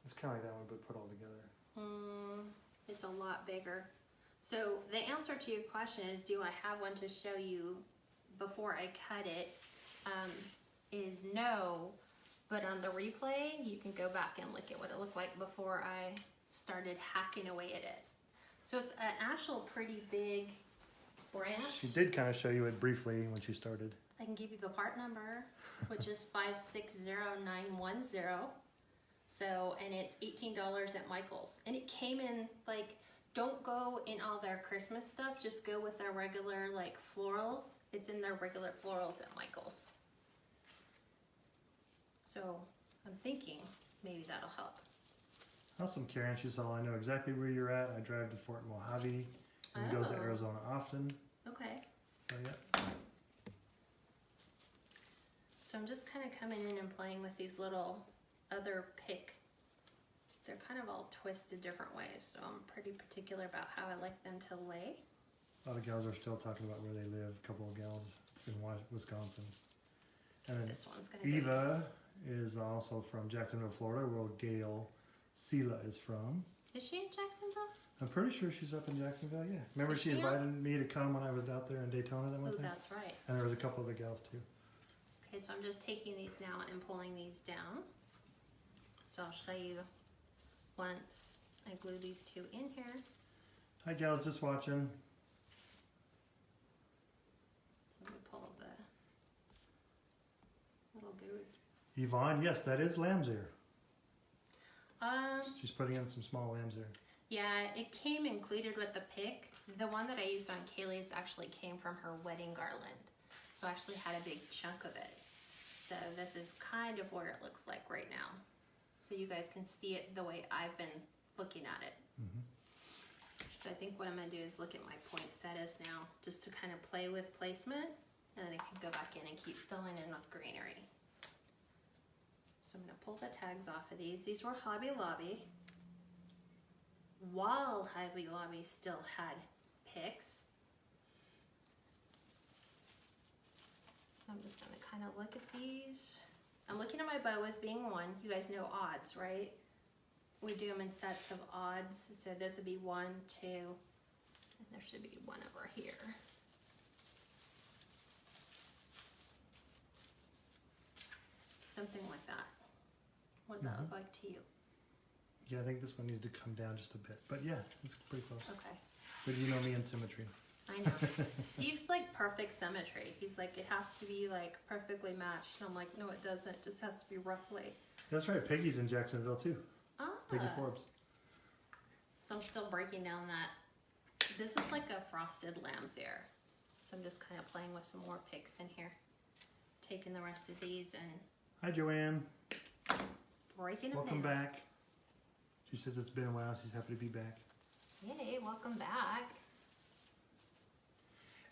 It's kind of like that one, but put all together. It's a lot bigger. So the answer to your question is, do I have one to show you before I cut it? Is no. But on the replay, you can go back and look at what it looked like before I started hacking away at it. So it's an actual pretty big branch. She did kind of show you it briefly when she started. I can give you the part number, which is 560910. So, and it's $18 at Michael's. And it came in like, don't go in all their Christmas stuff, just go with their regular like florals. It's in their regular florals at Michael's. So I'm thinking maybe that'll help. Awesome, Karen. She said, I know exactly where you're at. I drive to Fort Mojave and goes to Arizona often. Okay. So yeah. So I'm just kind of coming in and playing with these little other pick. They're kind of all twisted different ways, so I'm pretty particular about how I like them to lay. A lot of gals are still talking about where they live. A couple of gals in Wisconsin. And then This one's gonna Eva is also from Jacksonville, Florida, where Gail Sela is from. Is she in Jacksonville? I'm pretty sure she's up in Jacksonville, yeah. Remember Is she she invited me to come when I was out there in Daytona that one Oh, time? that's right. And there was a couple other gals too. Okay, so I'm just taking these now and pulling these down. So I'll show you once I glue these two in here. Hi gals, just watching. So let me pull the little goo. Yvonne, yes, that is lamb's ear. Um, She's putting in some small lamb's ear. yeah, it came included with the pick. The one that I used on Kaylee's actually came from her wedding garland. So I actually had a big chunk of it. So this is kind of where it looks like right now. So you guys can see it the way I've been looking at it. So I think what I'm gonna do is look at my poinsettias now, just to kind of play with placement, and then I can go back in and keep filling in with greenery. So I'm gonna pull the tags off of these. These were Hobby Lobby. While Hobby Lobby still had picks. So I'm just gonna kind of look at these. I'm looking at my bow as being one. You guys know odds, right? We do them in sets of odds. So this would be 1, 2, and there should be one over here. Something like that. What does that look like to you? Yeah, I think this one needs to come down just a bit. But yeah, it's pretty close. Okay. But you know me in symmetry. I know. Steve's like perfect symmetry. He's like, it has to be like perfectly matched. And I'm like, no, it doesn't. It just has to be roughly. That's right, Peggy's in Jacksonville too. Peggy Forbes. So I'm still breaking down that. This is like a frosted lamb's ear. So I'm just kind of playing with some more picks in here. Taking the rest of these and Hi Joanne. breaking them Welcome down. back. She says it's been a while. She's happy to be back. Yay, welcome back.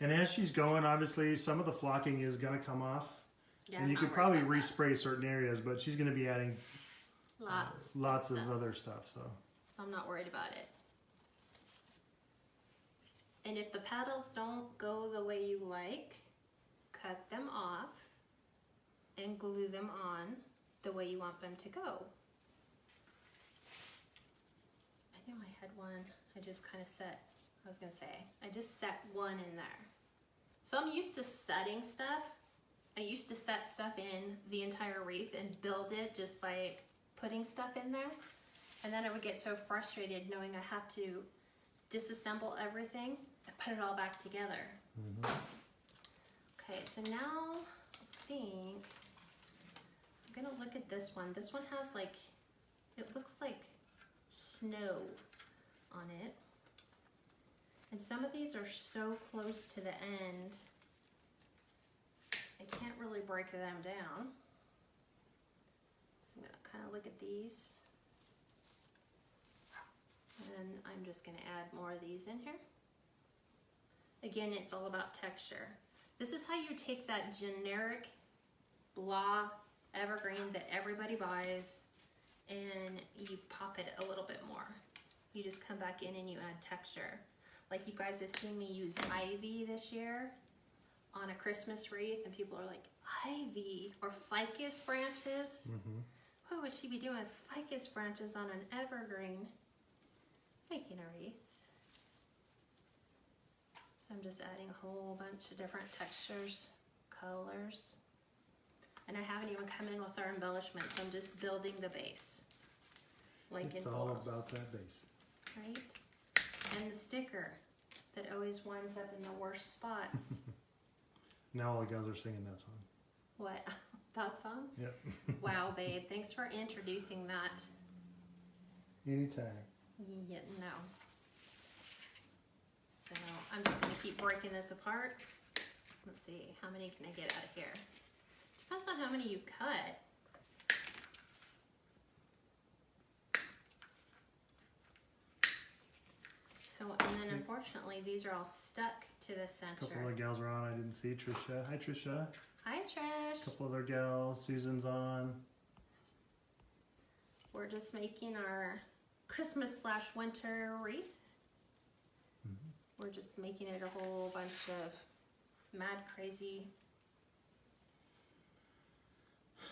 And as she's going, obviously, some of the flocking is going to come off. Yeah, and I'm you not could worried probably about that. respray certain areas, but she's going to be adding Lots of stuff. other stuff. So So I'm not worried about it. And if the petals don't go the way you like, cut them off and glue them on the way you want them to go. I knew I had one. I just kind of set, I was going to say, I just set one in there. So I'm used to setting stuff. I used to set stuff in the entire wreath and build it just by putting stuff in there. And then I would get so frustrated knowing I have to disassemble everything and put it all back together. Okay, so now I think I'm gonna look at this one. This one has like, it looks like snow on it. And some of these are so close to the end, I can't really break them down. So I'm gonna kind of look at these. And I'm just gonna add more of these in here. Again, it's all about texture. This is how you take that generic blah evergreen that everybody buys and you pop it a little bit more. You just come back in and you add texture. Like you guys have seen me use ivy this year on a Christmas wreath and people are like, ivy or ficus branches? What would she be doing with ficus branches on an evergreen? Making a wreath. So I'm just adding a whole bunch of different textures, colors. And I haven't even come in with our embellishments. I'm just building the base. Like it's in all florals. about that base. Right? And the sticker that always winds up in the worst spots. Now all the gals are singing that song. What? That song? Yep. Wow, babe. Thanks for introducing that. Anytime. Yeah, no. So I'm just going to keep breaking this apart. Let's see, how many can I get out of here? Depends on how many you cut. So, and then unfortunately, these are all stuck to the A center. couple other gals are on. I didn't see Trisha. Hi, Trisha. Hi, Trish. A couple other gals. Susan's on. We're just making our Christmas/winter wreath. We're just making it a whole bunch of mad crazy.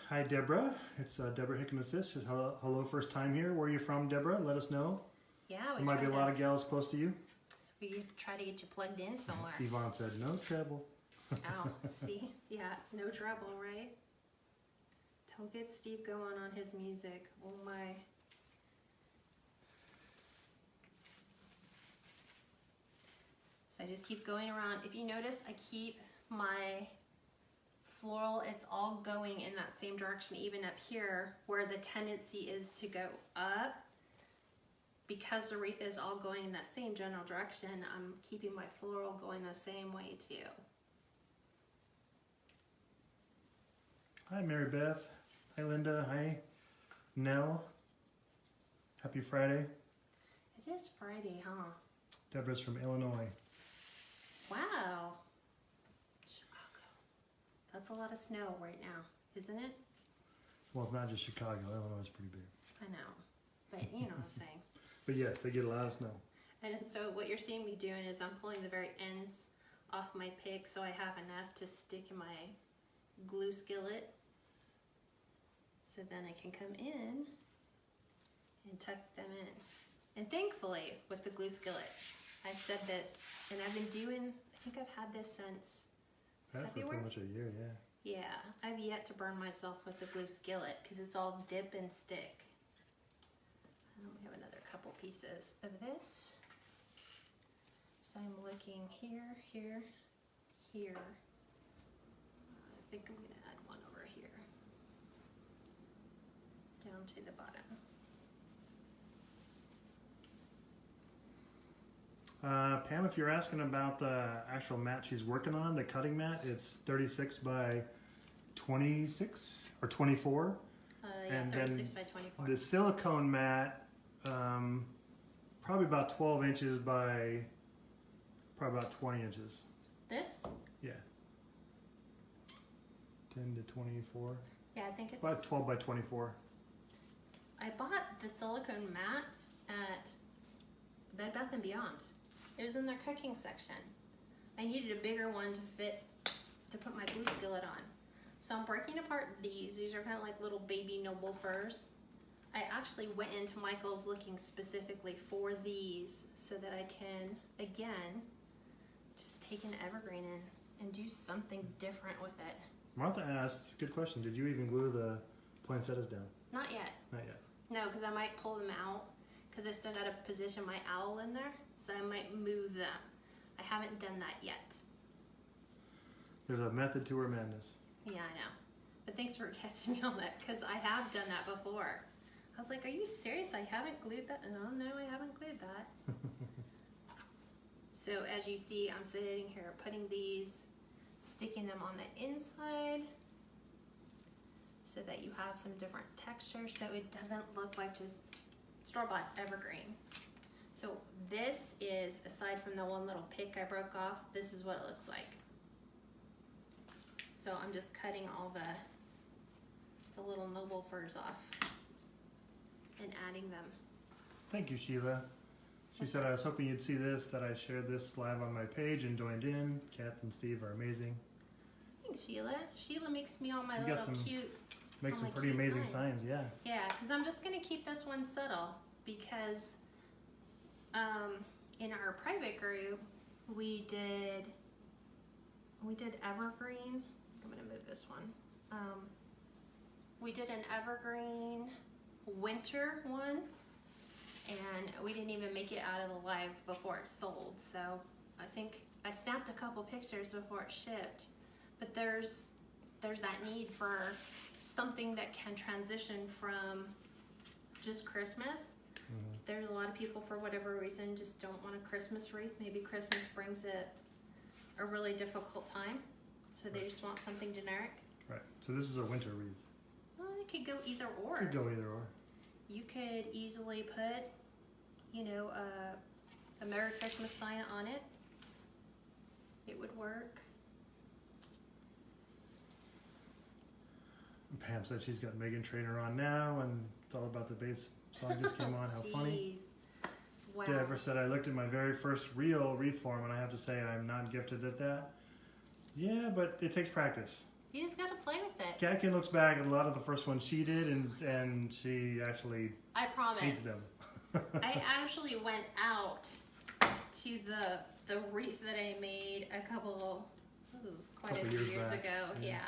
Hi, Deborah. It's Deborah Hickman Assist. Hello, first time here. Where are you from, Deborah? Let us know. Yeah, There might be a lot of gals close to you. We could try to get you plugged in somewhere. Yvonne said, no trouble. Oh, see? Yeah, it's no trouble, right? Don't get Steve going on his music. Oh my. So I just keep going around. If you notice, I keep my floral, it's all going in that same direction, even up here, where the tendency is to go up. Because the wreath is all going in that same general direction, I'm keeping my floral going the same way too. Hi, Mary Beth. Hi, Linda. Hi, Nell. Happy Friday. It is Friday, huh? Deborah's from Illinois. Wow. Chicago. That's a lot of snow right now, isn't it? Well, it's not just Chicago. Illinois is pretty big. I know. But you know what I'm saying. But yes, they get a lot of snow. And so what you're seeing me doing is I'm pulling the very ends off my pick so I have enough to stick in my glue skillet. So then I can come in and tuck them in. And thankfully, with the glue skillet, I said this, and I've been doing, I think I've had this since Had it for February? pretty much a year, yeah. Yeah, I've yet to burn myself with the glue skillet because it's all dip and stick. We have another couple pieces of this. So I'm looking here, here, here. I think I'm gonna add one over here. Down to the bottom. Pam, if you're asking about the actual mat she's working on, the cutting mat, it's 36 by 26 or 24. Yeah, And 36 then by 24. The silicone mat, probably about 12 inches by probably about 20 inches. This? Yeah. 10 to 24. Yeah, I think it's... About 12 by 24. I bought the silicone mat at Bed Bath & Beyond. It was in their cooking section. I needed a bigger one to fit, to put my glue skillet on. So I'm breaking apart these. These are kind of like little baby noble firs. I actually went into Michael's looking specifically for these so that I can, again, just take an evergreen and do something different with it. Martha asked, good question, did you even glue the poinsettias down? Not yet. Not yet. No, because I might pull them out because I still got to position my owl in there. So I might move them. I haven't done that yet. There's a method to her madness. Yeah, I know. But thanks for catching me on that because I have done that before. I was like, are you serious? I haven't glued that? No, I haven't glued that. So as you see, I'm sitting here putting these, sticking them on the inside so that you have some different texture so it doesn't look like just store-bought evergreen. So this is, aside from the one little pick I broke off, this is what it looks like. So I'm just cutting all the little noble firs off and adding them. Thank you, Sheila. She said, I was hoping you'd see this, that I shared this live on my page and joined in. Kath and Steve are amazing. Thanks, Sheila. Sheila makes me all my You got little some- cute. Make Oh, some my pretty cute amazing signs. signs, yeah. Yeah, because I'm just going to keep this one subtle because in our private group, we did evergreen. I'm going to move this one. We did an evergreen winter one, and we didn't even make it out of the live before it sold. So I think I snapped a couple pictures before it shipped, but there's that need for something that can transition from just Christmas. There's a lot of people, for whatever reason, just don't want a Christmas wreath. Maybe Christmas brings a really difficult time, so they just want something generic. Right. So this is a winter wreath. Well, it could go either or. Could go either or. You could easily put, you know, a Merry Christmas sign on it. It would work. Pam said she's got Megan Trainor on now, and it's all about the bass song just came on. How funny. Wow. Deborah said, I looked at my very first real wreath form, and I have to say I'm not gifted at that. Yeah, but it takes practice. You just gotta play with it. Katkin looks back at a lot of the first ones she did, and she actually I promise. hates them. I actually went out to the wreath that I made it was quite a few years ago. Yeah.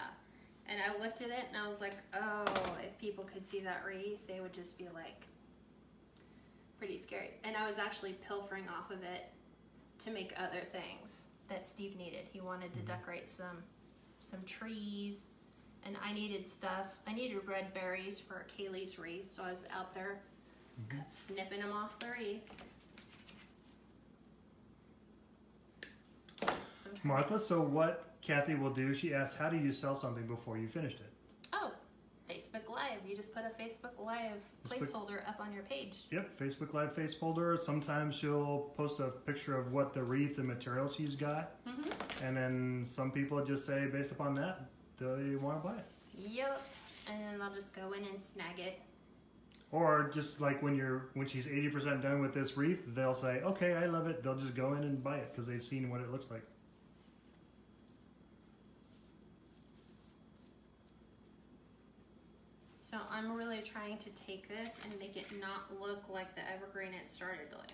And I looked at it and I was like, oh, if people could see that wreath, they would just be like, pretty scary. And I was actually pilfering off of it to make other things that Steve needed. He wanted to decorate some trees, and I needed stuff. I needed red berries for Kaylee's wreath, so I was out there snipping them off the wreath. Martha, so what Kathy will do, she asked, how do you sell something before you finished it? Oh, Facebook Live. You just put a Facebook Live placeholder up on your page. Yep, Facebook Live placeholder. Sometimes she'll post a picture of what the wreath and material she's got. And then some people just say, based upon that, they want to buy it. Yep, and then I'll just go in and snag it. Or just like when she's 80% done with this wreath, they'll say, okay, I love it. They'll just go in and buy it because they've seen what it looks like. So I'm really trying to take this and make it not look like the evergreen it started with.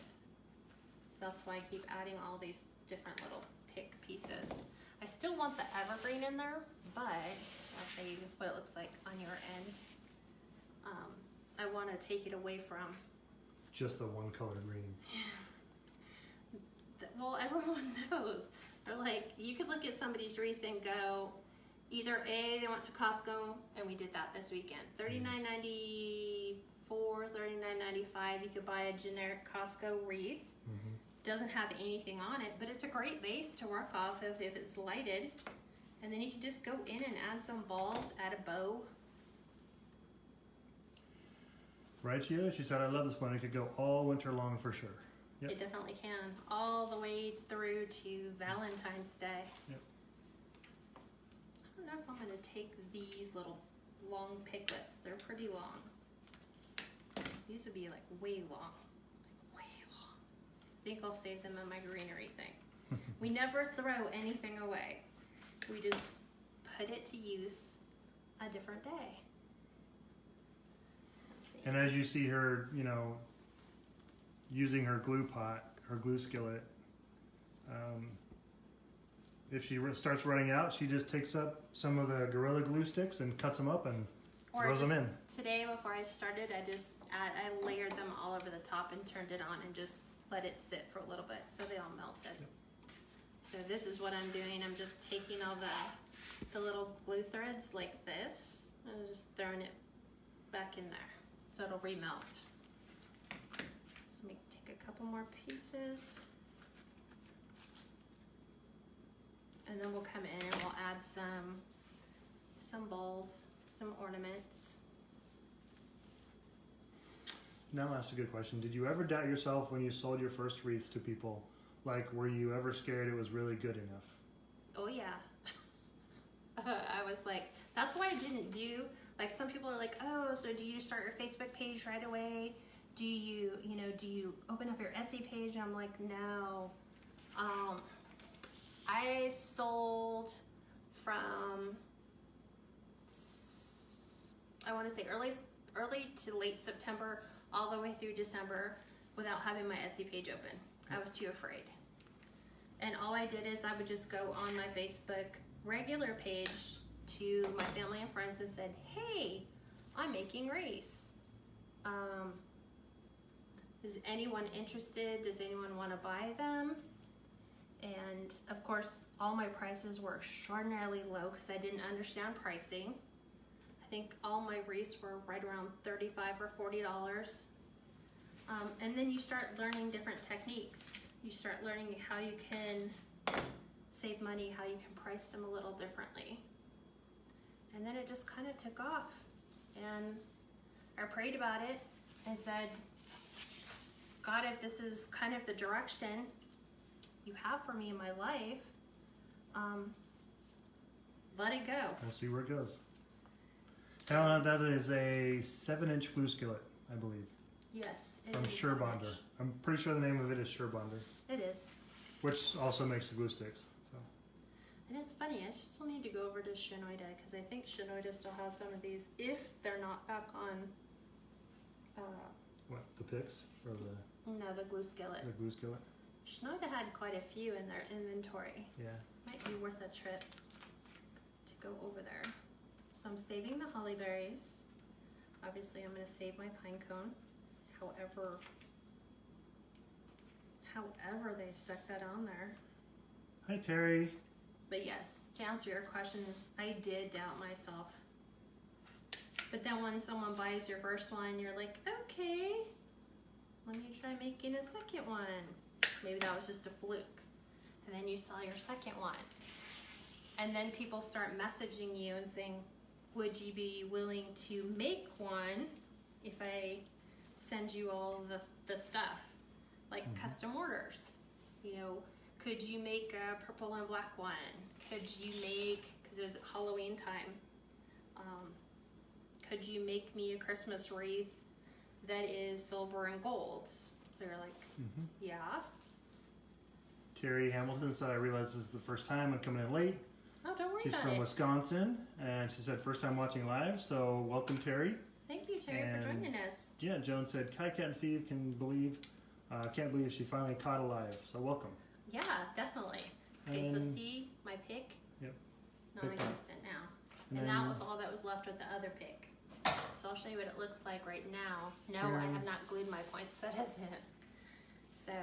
So that's why I keep adding all these different little pick pieces. I still want the evergreen in there, but I'll show you what it looks like on your end. I want to take it away from just the one color green. Well, everyone knows. They're like, you could look at somebody's wreath and go, either A, they went to Costco, and we did that this weekend. $39.94, $39.95. You could buy a generic Costco wreath. Doesn't have anything on it, but it's a great base to work off of if it's lighted. And then you can just go in and add some balls, add a bow. Right, Sheila? She said, I love this one. It could go all winter long for sure. Yep. It definitely can. All the way through to Valentine's Day. Yep. I don't know if I'm going to take these little long piglets. They're pretty long. These would be like way long. Like way long. I think I'll save them in my greenery thing. We never throw anything away. We just put it to use a different day. And as you see her, you know, using her glue pot, her glue skillet, if she starts running out, she just takes up some of the Gorilla Glue sticks and cuts them up and throws them in. Today, before I started, I layered them all over the top and turned it on and just let it sit for a little bit so they all melted. Yep. So this is what I'm doing. I'm just taking all the little glue threads like this and just throwing it back in there so it'll remelt. Let's take a couple more pieces. And then we'll come in and we'll add some balls, some ornaments. Now I'll ask a good question. Did you ever doubt yourself when you sold your first wreaths to people? Like, were you ever scared it was really good enough? Oh yeah. I was like, that's why I didn't do, like some people are like, oh, so do you just start your Facebook page right away? Do you open up your Etsy page? I'm like, no. I sold from, I want to say early to late September, all the way through December without having my Etsy page open. I was too afraid. And all I did is I would just go on my Facebook regular page to my family and friends and said, hey, I'm making wreaths. Is anyone interested? Does anyone want to buy them? And of course, all my prices were extraordinarily low because I didn't understand pricing. I think all my wreaths were right around $35 or $40. And then you start learning different techniques. You start learning how you can save money, how you can price them a little differently. And then it just kind of took off. And I prayed about it and said, God, if this is kind of the direction you have for me in my life, let it go. We'll see where it goes. Now that is a 7-inch glue skillet, I believe. Yes, it From is Surebonder. much. I'm pretty sure the name of it is Surebonder, It is. which also makes the glue sticks. So And it's funny, I still need to go over to Shinoida because I think Shinoida still has some of these if they're not back on what, the picks or the glue skillet. the glue skillet? Shinoida had quite a few in their inventory. Yeah. Might be worth a trip to go over there. So I'm saving the holly berries. Obviously I'm going to save my pine cone. However they stuck that on there. Hi, Terry. But yes, to answer your question, I did doubt myself. But then when someone buys your first one, you're like, okay, let me try making a second one. Maybe that was just a fluke. And then you saw your second one. And then people start messaging you and saying, would you be willing to make one if I send you all of the stuff? Like custom orders. You know, could you make a purple and black one? Could you make, because it was Halloween time, could you make me a Christmas wreath that is silver and gold? So you're like, yeah. Terry Hamilton said, I realize this is the first time I'm coming in late. Oh, don't worry She's about from it. Wisconsin, and she said first time watching live, so welcome, Terry. Thank you, Terry, And for joining us. Yeah, Joan said, Kai, Kat, and Steve can't believe she finally caught alive, so welcome. Yeah, definitely. Okay, so And- see my pick? Yep. Non-existent now. And And then- that was all that was left with the other pick. So I'll show you what it looks like right now. No, I Karen. have not glued my poinsettias in. So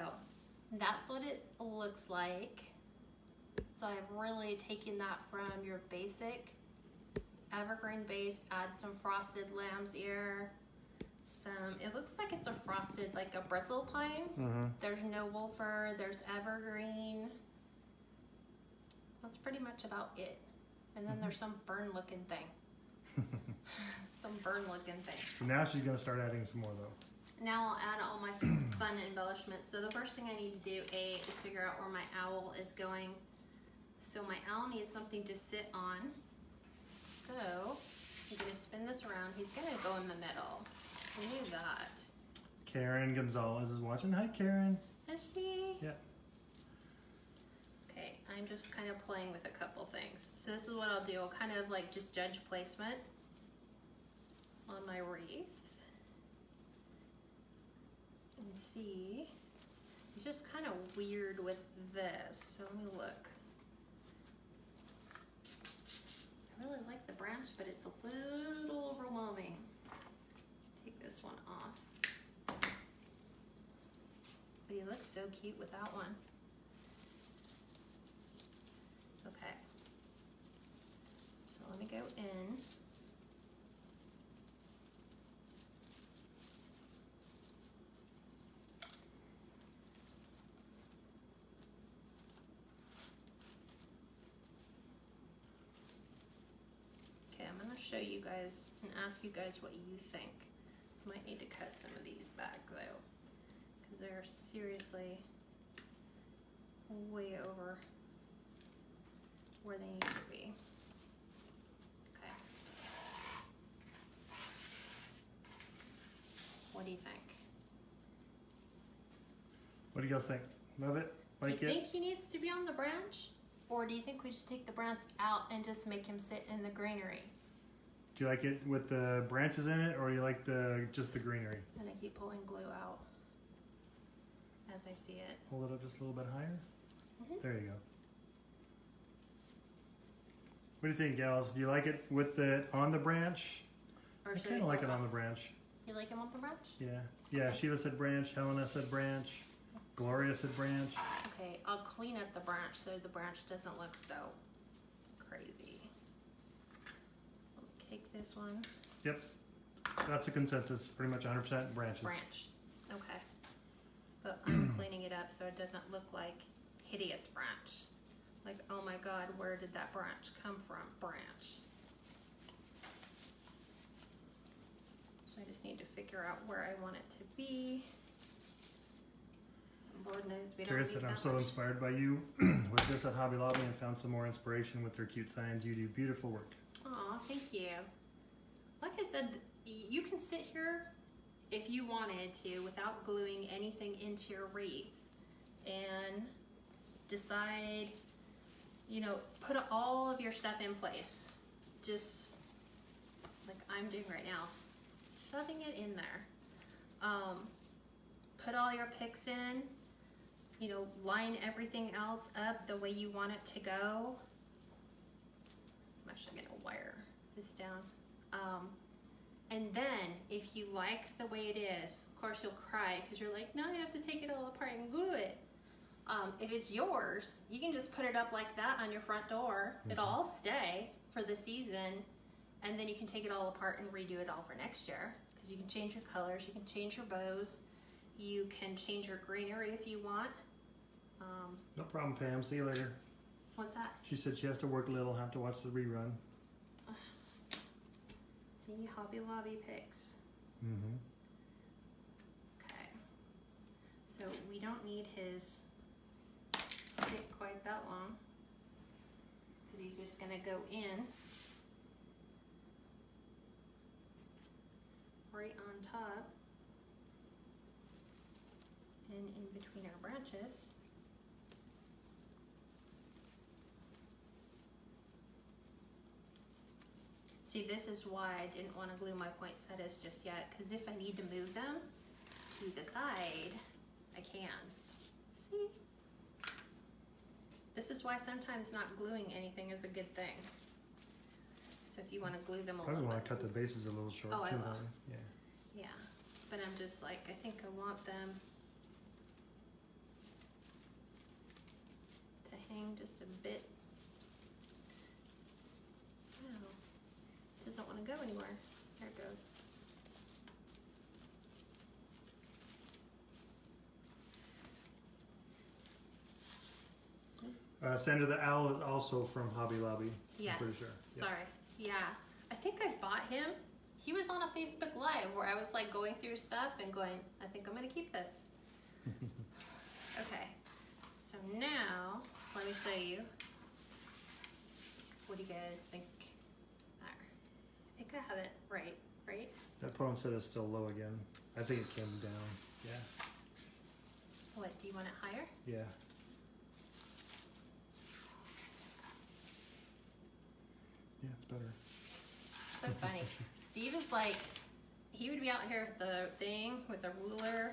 that's what it looks like. So I've really taken that from your basic evergreen base, add some frosted lamb's ear, it looks like it's a frosted, like a bristle pine. There's noble fir, there's evergreen. That's pretty much about it. And then there's some fern looking thing. Some fern looking thing. So now she's going to start adding some more, though. Now I'll add all my fun embellishments. So the first thing I need to do, is figure out where my owl is going. So my owl needs something to sit on. So I'm going to spin this around. He's going to go in the middle. I knew that. Karen Gonzalez is watching. Hi, Karen. Is she? Yeah. Okay, I'm just kind of playing with a couple things. So this is what I'll do. I'll kind of like just judge placement on my wreath. And see. It's just kind of weird with this. So let me look. I really like the branch, but it's a little overwhelming. Take this one off. But he looks so cute without one. Okay. So let me go in. Okay, I'm going to show you guys and ask you guys what you think. Might need to cut some of these back though, because they're seriously way over where they need to be. Okay. What do you think? What do you guys think? Love it? Like it? Do you think he needs to be on the branch? Or do you think we should take the branch out and just make him sit in the greenery? Do you like it with the branches in it, or do you like just the greenery? I'm gonna keep pulling glue out as I see it. Hold it up just a little bit higher. There you go. What do you think, gals? Do you like it with it on the branch? Or I should kind we of like go it on up? the branch. You like him on the branch? Yeah. Yeah, Sheila said branch. Helena said branch. glorious at branch. Okay, I'll clean up the branch so the branch doesn't look so crazy. So take this one. Yep, that's a consensus. Pretty much 100% branches. Branch. Okay. But I'm cleaning it up so it doesn't look like hideous branch. Like, oh my god, where did that branch come from? Branch. So I just need to figure out where I want it to be. Lord knows we don't Terry need said, that I'm so much. inspired by you. Was just at Hobby Lobby and found some more inspiration with their cute signs. You do beautiful work. Aw, thank you. Like I said, you can sit here if you wanted to without gluing anything into your wreath and decide, you know, put all of your stuff in place. Just like I'm doing right now, shoving it in there. Put all your picks in, you know, line everything else up the way you want it to go. I'm actually gonna wire this down. And then if you like the way it is, of course you'll cry because you're like, no, you have to take it all apart and glue it. If it's yours, you can just put it up like that on your front door. It'll all stay for the season, and then you can take it all apart and redo it all for next year because you can change your colors, you can change your bows, you can change your greenery if you want. No problem, Pam. See you later. What's that? She said she has to work a little, have to watch the rerun. See, Hobby Lobby picks. Mm-hmm. Okay. So we don't need his stick quite that long because he's just gonna go in right on top and in between our branches. See, this is why I didn't want to glue my poinsettias just yet, because if I need to move them to the side, I can. See? This is why sometimes not gluing anything is a good thing. So if you want to glue them a Probably little want bit. to cut the bases a little short. Oh, I too, will. honey. Yeah. Yeah, but I'm just like, I think I want them to hang just a bit. No, it doesn't want to go anywhere. There it goes. Sandra the Owl is also from Hobby Lobby. Yes. I'm pretty sure. Yeah. Sorry. Yeah. I think I bought him. He was on a Facebook Live where I was like going through stuff and going, I think I'm going to keep this. Okay. So now, let me show you. What do you guys think? There. I think I have it right? That poinsettia is still low again. I think it came down. Yeah. What, do you want it higher? Yeah. Yeah, it's better. So funny. Steve is like, he would be out here with the thing, with a ruler.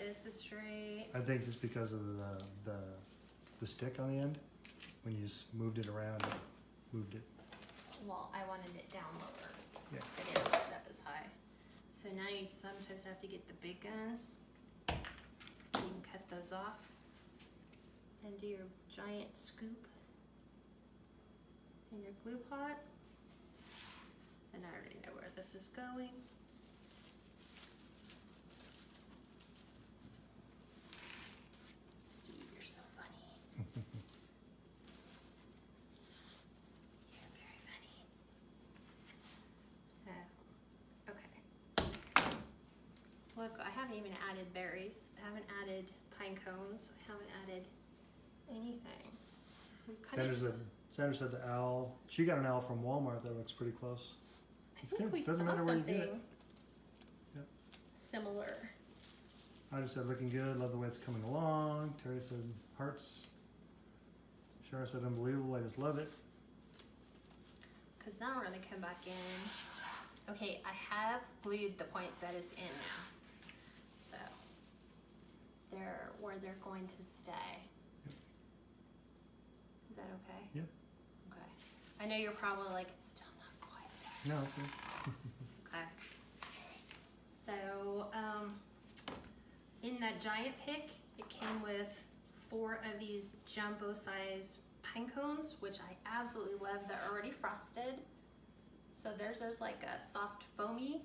This is straight. I think just because of the stick on the end, when you just moved it around, it moved it. Well, I wanted it down lower. Yeah. I didn't put it up as high. So now you sometimes have to get the big guns. You can cut those off and do your giant scoop in your glue pot. And I already know where this is going. Steve, you're so funny. You're very funny. So, okay. Look, I haven't even added berries. I haven't added pine cones. I haven't added anything. We kinda Sandra said the owl. She got an owl from Walmart that looks pretty close. I It's think good. we Doesn't saw matter where you get it. something Yep. similar. I just said looking good. Love the way it's coming along. Terry said hearts. Shara said unbelievable. I just love it. Because now we're going to come back in. Okay, I have glued the poinsettias in now. So, they're where they're going to stay. Yep. Is that okay? Yeah. Okay. I know you're probably like, it's still not quite there. No, it's good. Okay. So, in that giant pick, It came with 4 of these jumbo size pine cones, which I absolutely love. They're already frosted. So there's like a soft foamy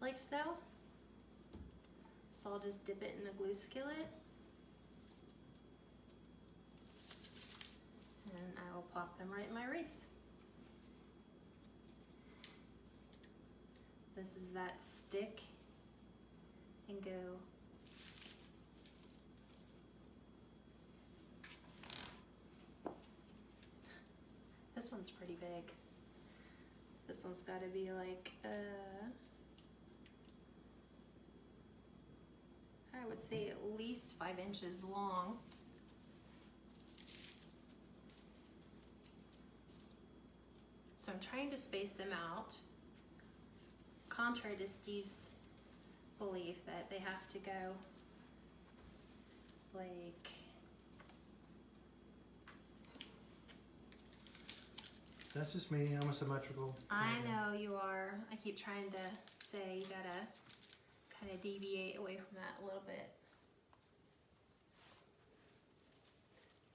like snow. So I'll just dip it in the glue skillet. And I will plop them right in my wreath. This is that stick and go. This one's pretty big. This one's got to be like, I would say at least 5 inches long. So I'm trying to space them out, contrary to Steve's belief that they have to go like, That's just me. I'm a symmetrical. I know you are. I keep trying to say you gotta kind of deviate away from that a little bit.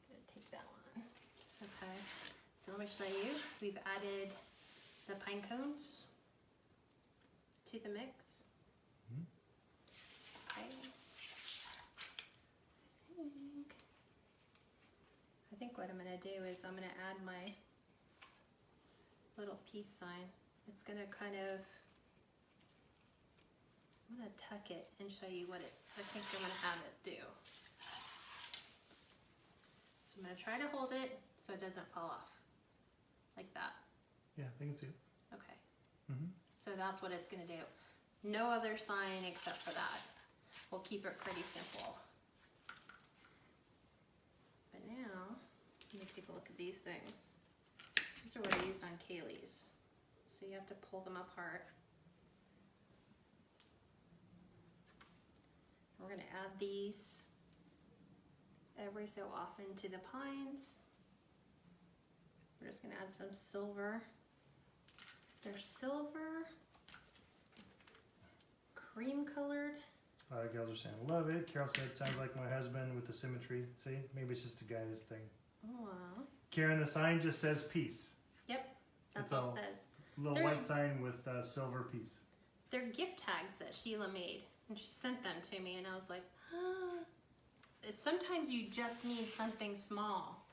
Gonna take that one. Okay. So let me show you. We've added the pine cones to the mix. Okay. I think what I'm gonna do is I'm gonna add my little peace sign. It's gonna kind of, I'm gonna tuck it and show you what I think I'm gonna have it do. So I'm gonna try to hold it so it doesn't fall off. Like that. Yeah, I can see it. Okay. Mm-hmm. So that's what it's gonna do. No other sign except for that. We'll keep it pretty simple. But now, let me take a look at these things. These are what I used on Kaylee's. So you have to pull them apart. We're gonna add these every so often to the pines. We're just gonna add some silver. They're silver, cream colored. A lot of gals are saying, love it. Carol said, sounds like my husband with the symmetry. See, maybe it's just a guy's thing. Oh, wow. Karen, the sign just says peace. Yep, that's It's all all- it says. Little They're- white sign with silver piece. They're gift tags that Sheila made, and she sent them to me, and I was like, ah. Sometimes you just need something small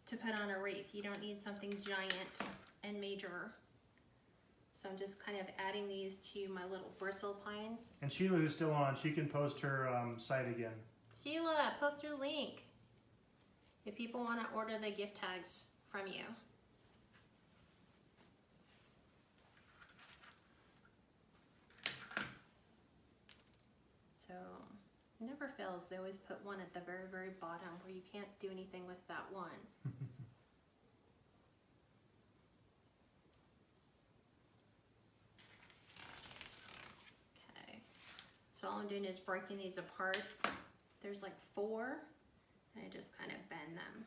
to put on a wreath. You don't need something giant and major. So I'm just kind of adding these to my little bristle pines. And Sheila, who's still on, she can post her site again. Sheila, post your link if people want to order the gift tags from you. So it never fails. They always put one at the very, very bottom where you can't do anything with that one. Okay. So all I'm doing is breaking these apart. There's like 4, and I just kind of bend them.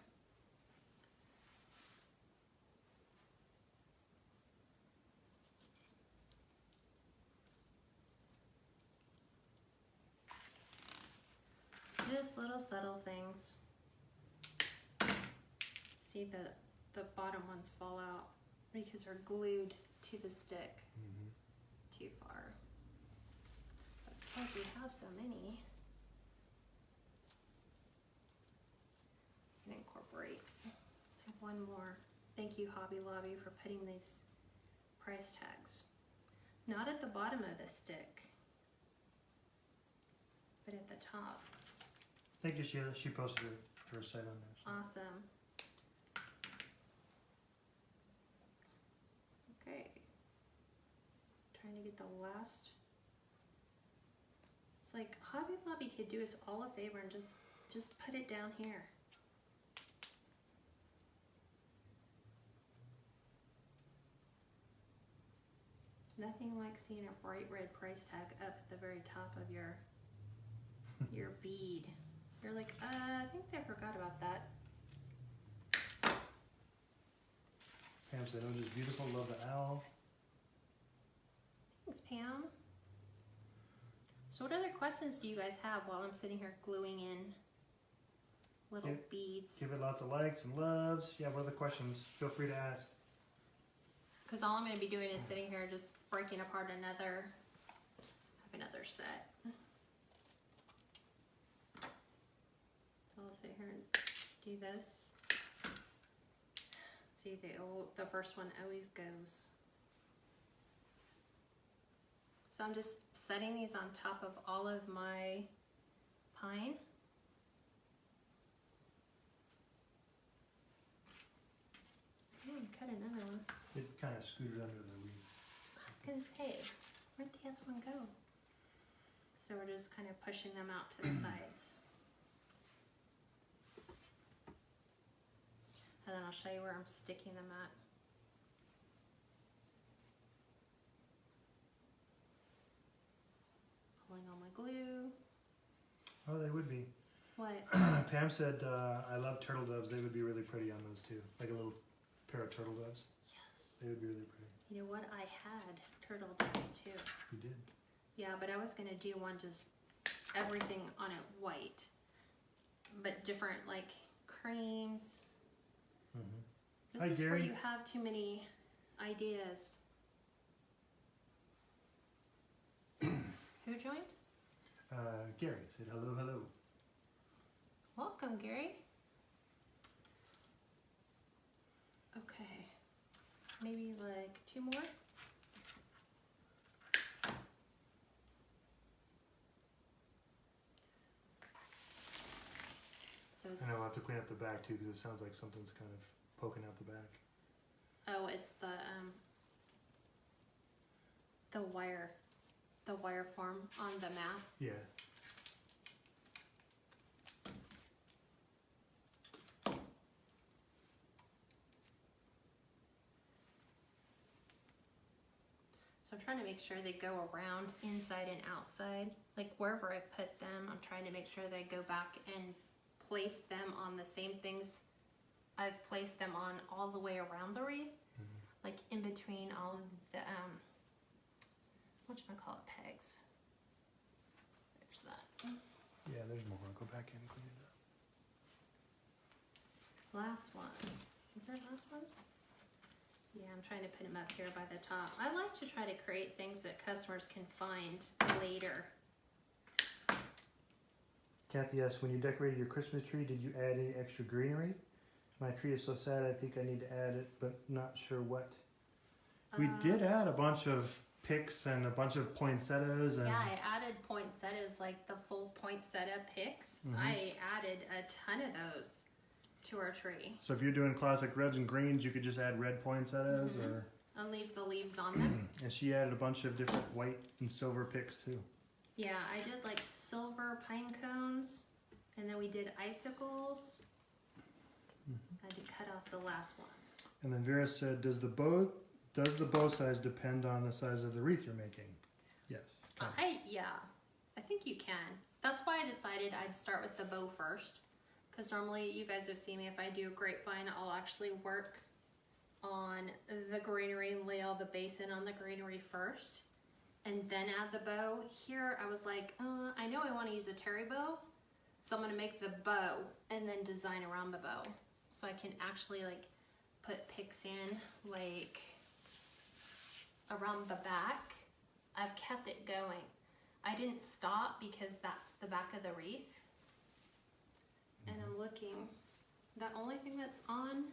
Just little subtle things. See the bottom ones fall out because they're glued to the stick too far. But because we have so many, I can incorporate. I have one more. Thank you, Hobby Lobby, for putting these price tags. Not at the bottom of the stick, but at the top. Thank you, Sheila. She posted her site on there. So. Awesome. Okay. Trying to get the last. It's like Hobby Lobby could do us all a favor and just put it down here. Nothing like seeing a bright red price tag up at the very top of your bead. You're like, I think I forgot about that. Pam said, oh, just beautiful. Love the owl. Thanks, Pam. So what other questions do you guys have while I'm sitting here gluing in little beads? Give it lots of likes and loves. Yeah, what other questions? Feel free to ask. Because all I'm going to be doing is sitting here just breaking apart another set. So I'll sit here and do this. See, the first one always goes. So I'm just setting these on top of all of my pine. Cut another one. It kind of scooted under the wreath. I was gonna say, where'd the other one go? So we're just kind of pushing them out to the sides. And then I'll show you where I'm sticking them at. Pulling on my glue. Oh, they would be. What? Pam said, I love turtle doves. They would be really pretty on those too. Like a little pair of turtle doves. Yes. They would be really pretty. You know what? I had turtle doves too. You did? Yeah, but I was gonna do one just everything on it white, but different like creams. Mm-hmm. This Hi, is Gary. where you have too many ideas. Who joined? Gary said hello, hello. Welcome, Gary. Okay, maybe like 2 more. So And I'll have to clean up the back too because it sounds like something's kind of poking out the back. oh, it's the wire form on the map. Yeah. So I'm trying to make sure they go around inside and outside. Like wherever I put them, I'm trying to make sure they go back and place them on the same things I've placed them on all the way around the wreath. Mm-hmm. Like in between all of the, whatchamacallit, pegs. There's that. Yeah, there's more. I'll go back in and clean it up. Last one. Is there a last one? Yeah, I'm trying to put them up here by the top. I like to try to create things that customers can find later. Kathy asked, when you decorated your Christmas tree, did you add any extra greenery? My tree is so sad, I think I need to add it, but not sure what. We did add a bunch of picks and a bunch of poinsettias. And yeah, I added poinsettias, like the full poinsettia picks. Mhm. I added a ton of those to our tree. So if you're doing classic reds and greens, you could just add red poinsettias or... And leave the leaves on them. And she added a bunch of different white and silver picks too. Yeah, I did like silver pine cones, and then we did icicles. I had to cut off the last one. And then Vera said, does the bow size depend on the size of the wreath you're making? Yes. I think you can. That's why I decided I'd start with the bow first. Because normally you guys have seen me, if I do a grapevine, I'll actually work on the greenery and lay all the base in on the greenery first. And then add the bow. Here I was like, I know I want to use a terry bow. So I'm going to make the bow and then design around the bow. So I can actually like put picks in like around the back. I've kept it going. I didn't stop because that's the back of the wreath. And I'm looking, the only thing that's on,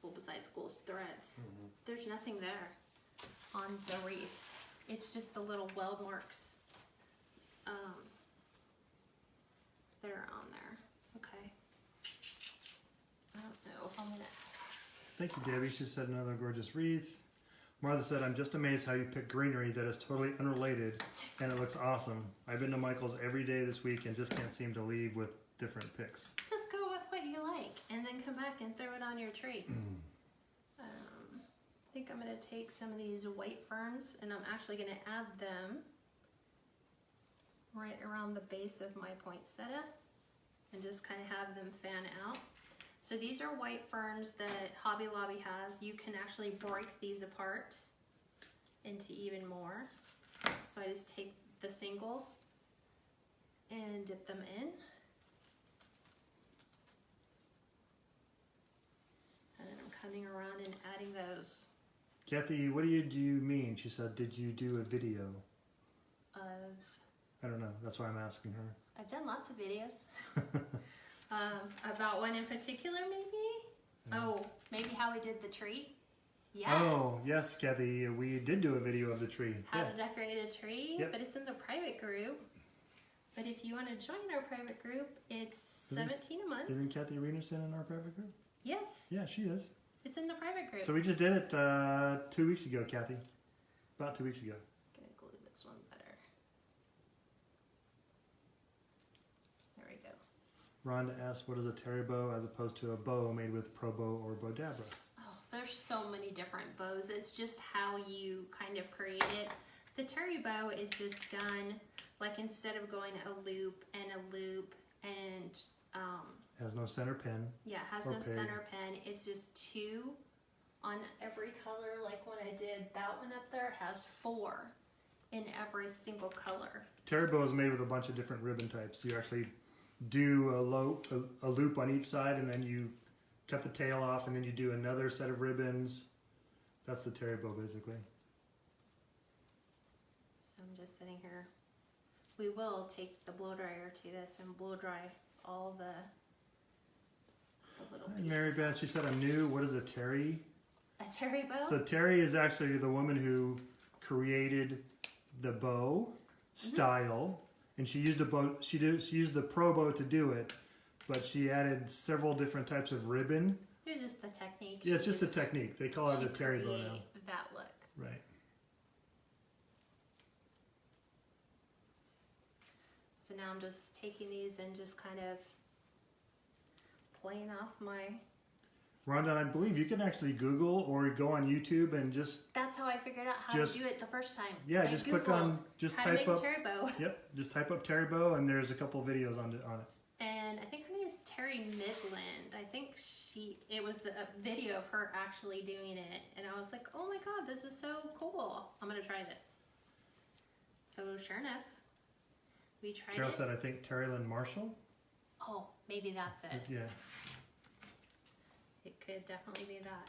well besides gold threads, there's nothing there on the wreath. It's just the little weld marks that are on there. Okay. I don't know if I'm gonna... Thank you, Debbie. She said another gorgeous wreath. Martha said, I'm just amazed how you pick greenery that is totally unrelated and it looks awesome. I've been to Michael's every day this week and just can't seem to leave with different picks. Just go with what you like and then come back and throw it on your tree. I think I'm going to take some of these white ferns and I'm actually going to add them right around the base of my poinsettia and just kind of have them fan out. So these are white ferns that Hobby Lobby has. You can actually break these apart into even more. So I just take the singles and dip them in. And then I'm coming around and adding those Kathy, what do you mean? She said, did you do a video? of, I don't know. That's why I'm asking her. I've done lots of videos. About one in particular, maybe? Yeah. Oh, maybe how we did the tree? Yes. Oh, yes, Kathy. We did do a video of the tree. How to decorate a tree, Yep. but it's in the private group. But if you want to join our private group, it's $17 a month. Isn't Kathy Rienerson in our private group? Yes, Yeah, she is. it's in the private group. So we just did it 2 weeks ago, Kathy. About 2 weeks ago. I'm gonna glue this one better. There we go. Rhonda asked, what is a terry bow as opposed to a bow made with pro bow or bodabra? Oh, there's so many different bows. It's just how you kind of create it. The terry bow is just done like instead of going a loop and Has no center pin. yeah, it has Or no peg. center pin. It's just 2 on every color. Like when I did that one up there, it has 4 in every single color. Terry bow is made with a bunch of different ribbon types. You actually do a loop on each side, and then you cut the tail off, and then you do another set of ribbons. That's the terry bow, basically. So I'm just sitting here. We will take the blow dryer to this and blow dry all the little Hi, pieces. Mary Beth, she said, I'm new. What is a terry? A terry bow? So terry is actually the woman who created the bow style, and she used a bow. She used the pro bow to do it, but she added several different types of ribbon. It's just the technique. Yeah, it's just a technique. They call it a terry bow now. That look. Right. So now I'm just taking these and just kind of playing off my... Rhonda, I believe you can actually Google or go on YouTube and just, That's how I figured out how Just- to do it the first time. yeah, I just click on, just how to type make a up, terry bow. yep, just type up terry bow, and there's a couple videos on it. And I think her name's Terry Midland. I think it was a video of her actually doing it. And I was like, oh my God, this is so cool. I'm gonna try this. So sure enough, we tried Carol it. said, I think Terry Lynn Marshall. Oh, maybe that's it. Yeah. It could definitely be that.